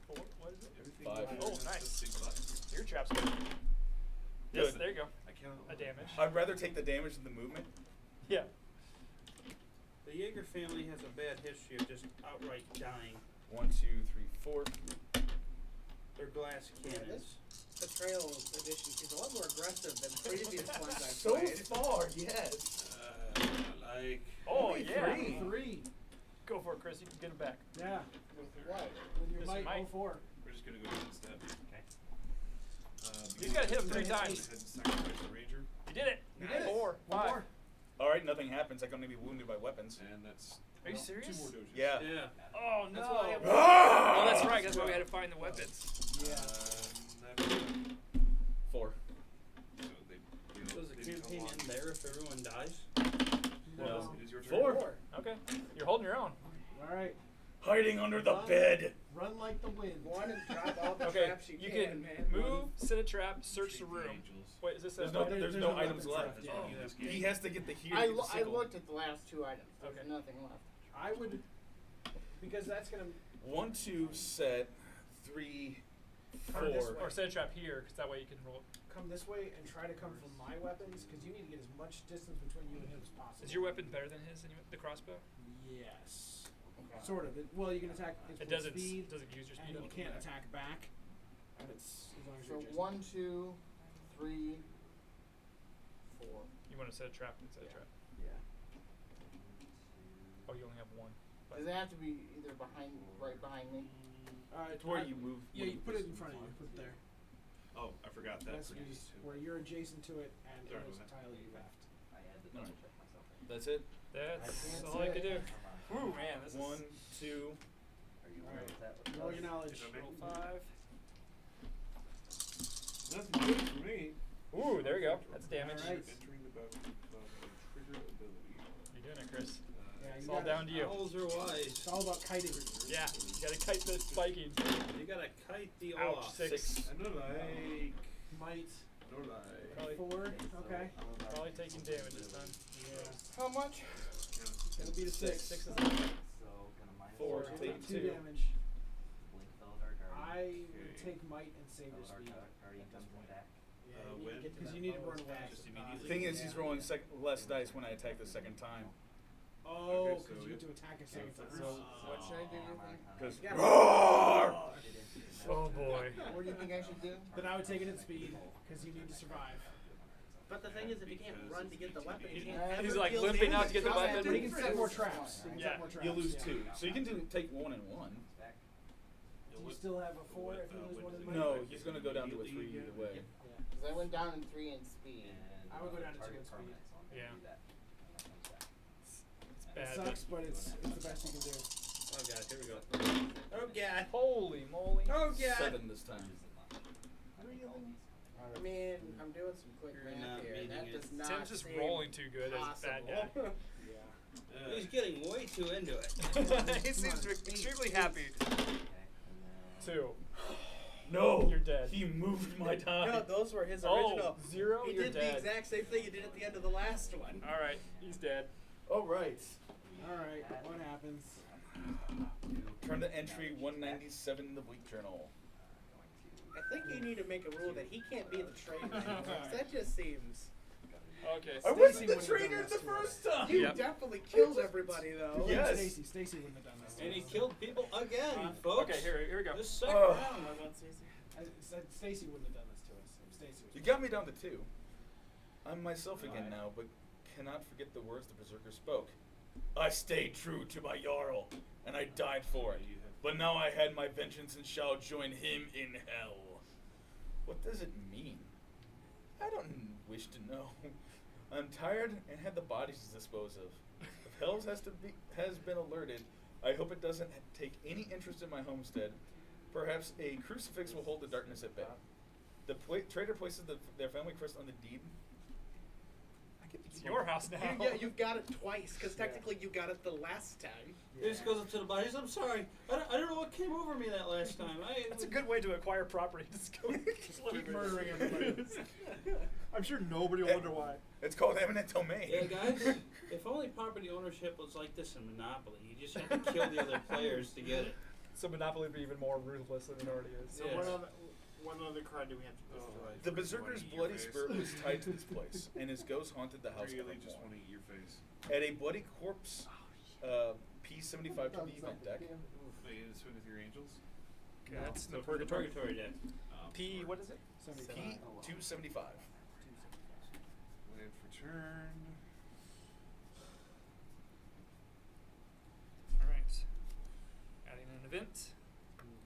4. What is it? Everything 5. that Oh, has nice. this big button. Your trap's good. Yes, Good. there you go. I cannot. A damage. I'd rather take the damage than the movement. Yeah. The Jaeger family has a bad history of just outright dying. 1, 2, 3, 4. They're glass Yeah, cannons. this Betrayal edition is a lot more aggressive than previous ones I've So played. far, yes. Like. Oh Only yeah. 3. Go for it, Chris. You can get him back. Yeah, With what? with your This might, might. 04. We're just gonna go down step. You gotta hit him 3 Go ahead times. and sacrifice the ranger, You did it. You did it. 4, 1 5. more. Alright, nothing happens. I can only be wounded by weapons. and that's. Are you well, serious? 2 more doges. Yeah. Yeah. Oh no. That's why I have Oh, that's right. That's why we had to find the weapons. That's 4. so they. So is the they become campaign locked. end there if everyone dies? No. It is your turn. 4. Okay. You're holding your own. Alright, Hiding under the bed. run like the wind. Go on and drop all the Okay. traps You can, can man. move, set a trap, search the Treat room. angels. Wait, is this There's a no, there's there's no no items weapons left. left. That's why you this game. He has to get the here. I, to get the I sickle. looked at the last 2 items. There's Okay. nothing left. I would, because that's gonna. 1, 2, set. 3, Come this 4. way. or set a trap here, because that way you can roll. Come this way and try to come from my weapons, because you need to get as much distance between you and him as possible. Is your weapon better than his? The crossbow? Yes. Okay. Sort of. Well, you can attack. It's It with doesn't. speed, Doesn't use your speed. and you can't attack back. And it's as long as So you're just. 1, 2, 3, 4. You want to set a trap and set a Yeah. trap. Yeah. Oh, you only have 1. Does it have to be either right behind me? It's where you move. Yeah, you put it in front of you. Put it there. Oh, I forgot that. That's for these just two. where you're adjacent to it, and Sorry, it was go ahead. entirely left. I had to No. double check myself. That's it. That's That's all I could do. it. Ooh, man, this 1, is 2. Are you Alright. with that? Roll your knowledge. Is that roll me? 5. Nothing good for me. Ooh, there you go. That's damage. Alright. Entering the battle with a trigger ability. You're doing it, Chris. Yeah, It's you all gotta- down to you. Owls are wise. It's all about kiting. Yeah, you gotta kite the spiking. You gotta kite the Ouch, off. 6. I know like. Might. No like. Probably, 4. Okay. probably taking damage this time. Yeah. How much? It'll be the 6. 6 is So, gonna minus 4, one. take 2 2. damage. Blink Felidar Guardian. I would take might and save your Felidar speed. Guardian at this comes in point. back. Yeah, when? because you need to run away. Just immediately. Thing is, he's rolling less dice when I attack the second time. Oh, Okay, because so you yep. get to attack a second time. So what should I do, you think? Because Yeah. roar! Oh boy. What do you think I should do? Then I would take it at speed, because you need to survive. But the thing is, if you can't run to get the weapon, you He's- can't he's ever like deal limping out damage to get the from weapon. that But he thing. can set more traps. He can Yeah. set more traps. You lose yeah. 2. So you can take 1 and 1. Do you still have a 4 if you lose one in might? No, he's going to go down to a 3 either way. Yeah. Because I went down in 3 in speed. I would go down to target 2 in speed. permanent, so I'm gonna Yeah. do that. And that comes back. It's It bad. sucks, but it's the best you can do. Oh god, here we go. Oh god. Holy moly. Oh god. 7 this time. I mean, I'm doing some quick You're math not here. meeting That it. does not Tim's just seem rolling too good as a bad guy. possible. Yeah. He's getting way too into it. He seems extremely happy. Okay, and then 2. No! You're dead. He moved my die. No, those were his Oh, original. 0, He you're did dead. the exact same thing he did at the end of the last one. Alright, he's dead. Alright. Alright, what happens? Turn to entry 197 in the Bleak Journal. I think you need to make a rule that he can't be the traitor anymore. 'Cause that just seems. Okay, I so wasn't the wouldn't have done traitor this the to us. first time! You Yep. definitely killed everybody though. Yes. Stacy wouldn't have done this. to And he us. killed people again, folks. Okay, here we go. This second Oh. round. I want Stacey. I said Stacy wouldn't have done this to us. If Stacy was You got me down to 2. I'm myself again now, but cannot forget the words the Berserker spoke. I stayed true to my Jarl, and I died for it. But now I had my vengeance and shall join him in hell. What does it mean? I don't wish to know. I'm tired and had the bodies to dispose of. If Hells has been alerted, I hope it doesn't take any interest in my homestead. Perhaps a crucifix will hold the darkness at bay. The trader places their family crest on the deed. It's your house now. Yeah, you got it twice, because technically you got it the last time. He just goes up to the bodies. I'm sorry. I don't know what came over me that last time. That's a good way to acquire property. Just go Keep murdering everybody. I'm sure nobody will wonder why. It's called eminent domain. Yeah, guys. If only property ownership was like this in Monopoly, you just had to kill the other players to get it. So Monopoly would be even more ruthless than it already is. So Yes. what other card do we have to destroy? The Berserker's bloody spirit was tied to this place, and his ghost haunted the house Really just evermore. want to eat your face. Add a bloody corpse P75 to the event deck. Wait, it's with your angels? Okay, that's So the for the purgatory. deck. P, what is it? P275. Land for turn. Alright. Adding an event.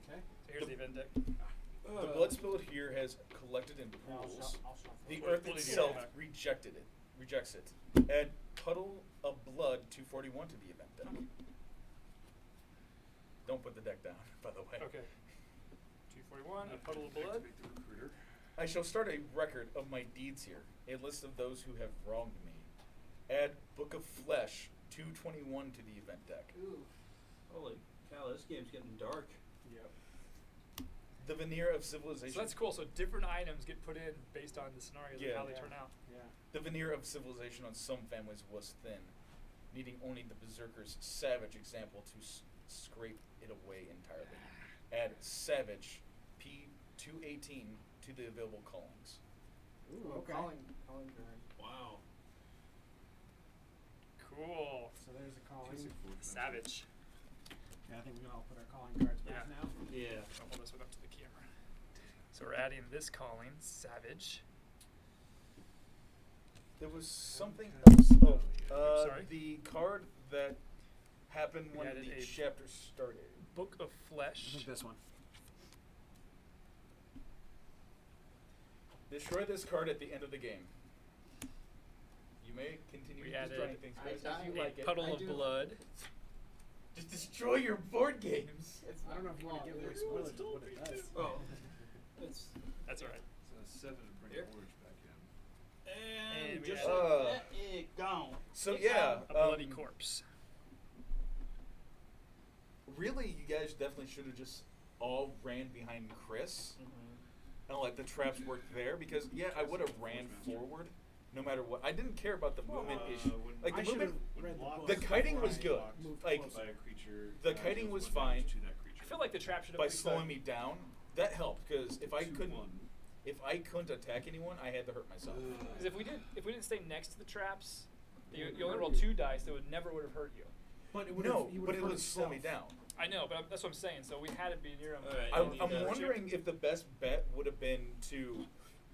Okay. So here's the event deck. The blood spilled here has collected in pools. The earth We'll do itself that. rejects it. Add puddle of blood 241 to the event deck. Don't put the deck down, by the way. Okay. 241, a puddle of blood. Activate the recruiter. I shall start a record of my deeds here, a list of those who have wronged me. Add Book of Flesh 221 to the event deck. Ooh. Holy cow, this game's getting dark. Yep. The Veneer of Civilization. So that's cool. So different items get put in based on the scenarios Yeah. and how they turn out. Yeah. The veneer of civilization on some families was thin, needing only the Berserker's savage example to scrape it away entirely. Add Savage P218 to the available callings. Ooh, okay. Calling card. Wow. Cool. So there's a calling. Classic fortune. Savage. Yeah, I think we can all put our calling cards back Yeah. now. Yeah. I'll hold this one up to the camera. So we're adding this calling, Savage. There was something Okay. else. Oh, Sorry? the card that happened We when added the a- chapter started. Book of I Flesh. think this one. Destroy this card at the end of the game. You may continue We destroying added things I as died. you A like it. puddle I of do. blood. Just destroy your board games. It's I don't know if you want to give away spoilers of what it does. Oh. It's That's alright. So 7 to bring Here. orange back in. and And we just added- like that, it gone. So It's yeah, gone. A bloody corpse. Really, you guys definitely should have just all ran behind Chris and let the traps work there, because yeah, I would have ran forward no matter what. I didn't care about the movement issue. Like the I should movement, have read the book. the kiting was before I good. moved Like closer. By a creature. the that kiting deals was 1 damage fine. to that creature. I feel like the trap should have by at least slowing done- me down, that helped, because if I Two, couldn't, one. if I couldn't attack anyone, I had to hurt myself. Because if we didn't stay next to the traps, you only roll 2 dice. That would never would have hurt you. But it would No, have, but it would slow me down. I know, but that's what I'm saying. So we had to be near them. Alright, I'm, you I'm need that. wondering if the best bet would have been to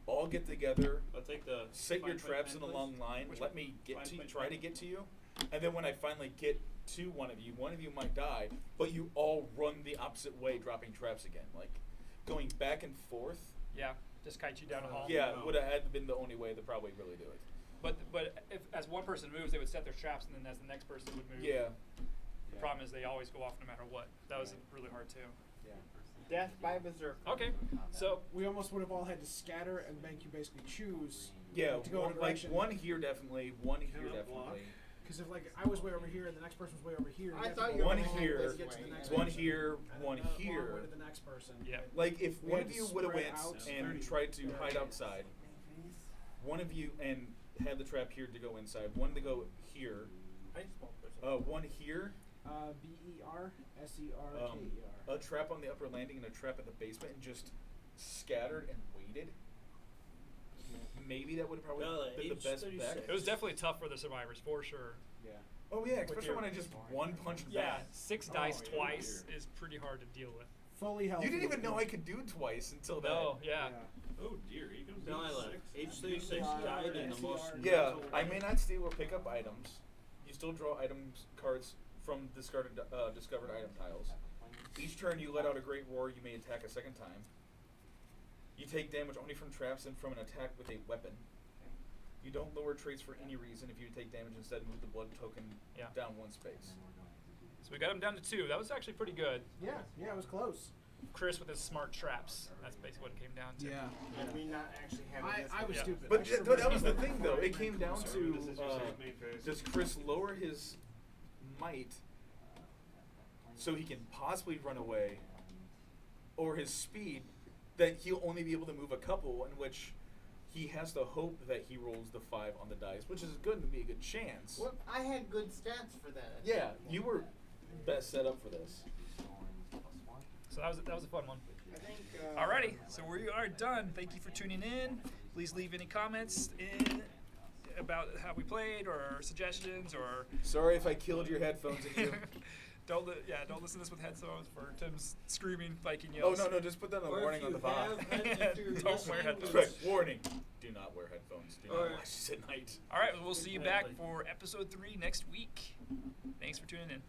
all get together, I'll take the set your fine point traps pen, in a please. long line, Which let one? me get Fine to point try to pen. get to you, and then when I finally get to one of you might die, but you all run the opposite way, dropping traps again, like going back and forth. Yeah, just kite you down a hall. Yeah, no. would have had been the only way to probably really do it. But if as one person moves, they would set their traps, and then as the next person would move. Yeah. The problem is they always go off no matter what. That was really hard too. Yeah. Death by Berserker. Okay, so We almost would have all had to scatter and make you basically choose. Yeah, to go in a like direction. one here definitely, one here Cannot block. definitely, Because if like I was way over here and the next person was way over here, I you have thought to you go were one gonna along here, to this get to the way, next and one person. here, And one then another long here. way to the next person. Yeah. Like if We one had of to you would have spread went out and 30. tried to Yeah. hide outside, one of you and had the trap here to go inside, one to go here, I small person. one here, BERSERKER. a trap on the upper landing and a trap at the basement, and just scattered and waited. Maybe that would have probably been the age best 36. bet. it was definitely tough for the survivors for sure. Yeah. Oh yeah, With especially your- when I just one punched Yeah, back. 6 dice yeah. twice is pretty hard to deal with. Fully healthy. You didn't even know I could do twice until that. No, yeah. Oh dear, he comes No, in I left. 6. Age 36 died in the most. Yeah, I may not steal or pick up items. You still draw items cards from discovered item tiles. Each turn you let out a great roar, you may attack a second time. You take damage only from traps and from an attack with a weapon. You don't lower traits for any reason. If you take damage, instead move the blood token down 1 space. So we got him down to 2. That was actually pretty good. Yeah, it was close. Chris with his smart traps. That's basically what it came down to. Yeah. And me not actually having this. I was stupid. But that was the thing, though. It came down to does Chris lower his might so he can possibly run away, or his speed that he'll only be able to move a couple, in which he has to hope that he rolls the 5 on the dice, which is going to be a good chance. Well, I had good stats for that. Yeah, you were best set up for this. So that was a fun one. I think. Alrighty, so we are done. Thank you for tuning in. Please leave any comments about how we played, or suggestions, or Sorry if I killed your headphones in you. don't listen to this with headphones for Tim's screaming Viking Oh, yells. no, just put that on a warning on the bot. Don't wear headphones. Right, warning. Do not wear headphones. Do not watch this at night. Alright, we'll see you back for episode 3 next week. Thanks for tuning in.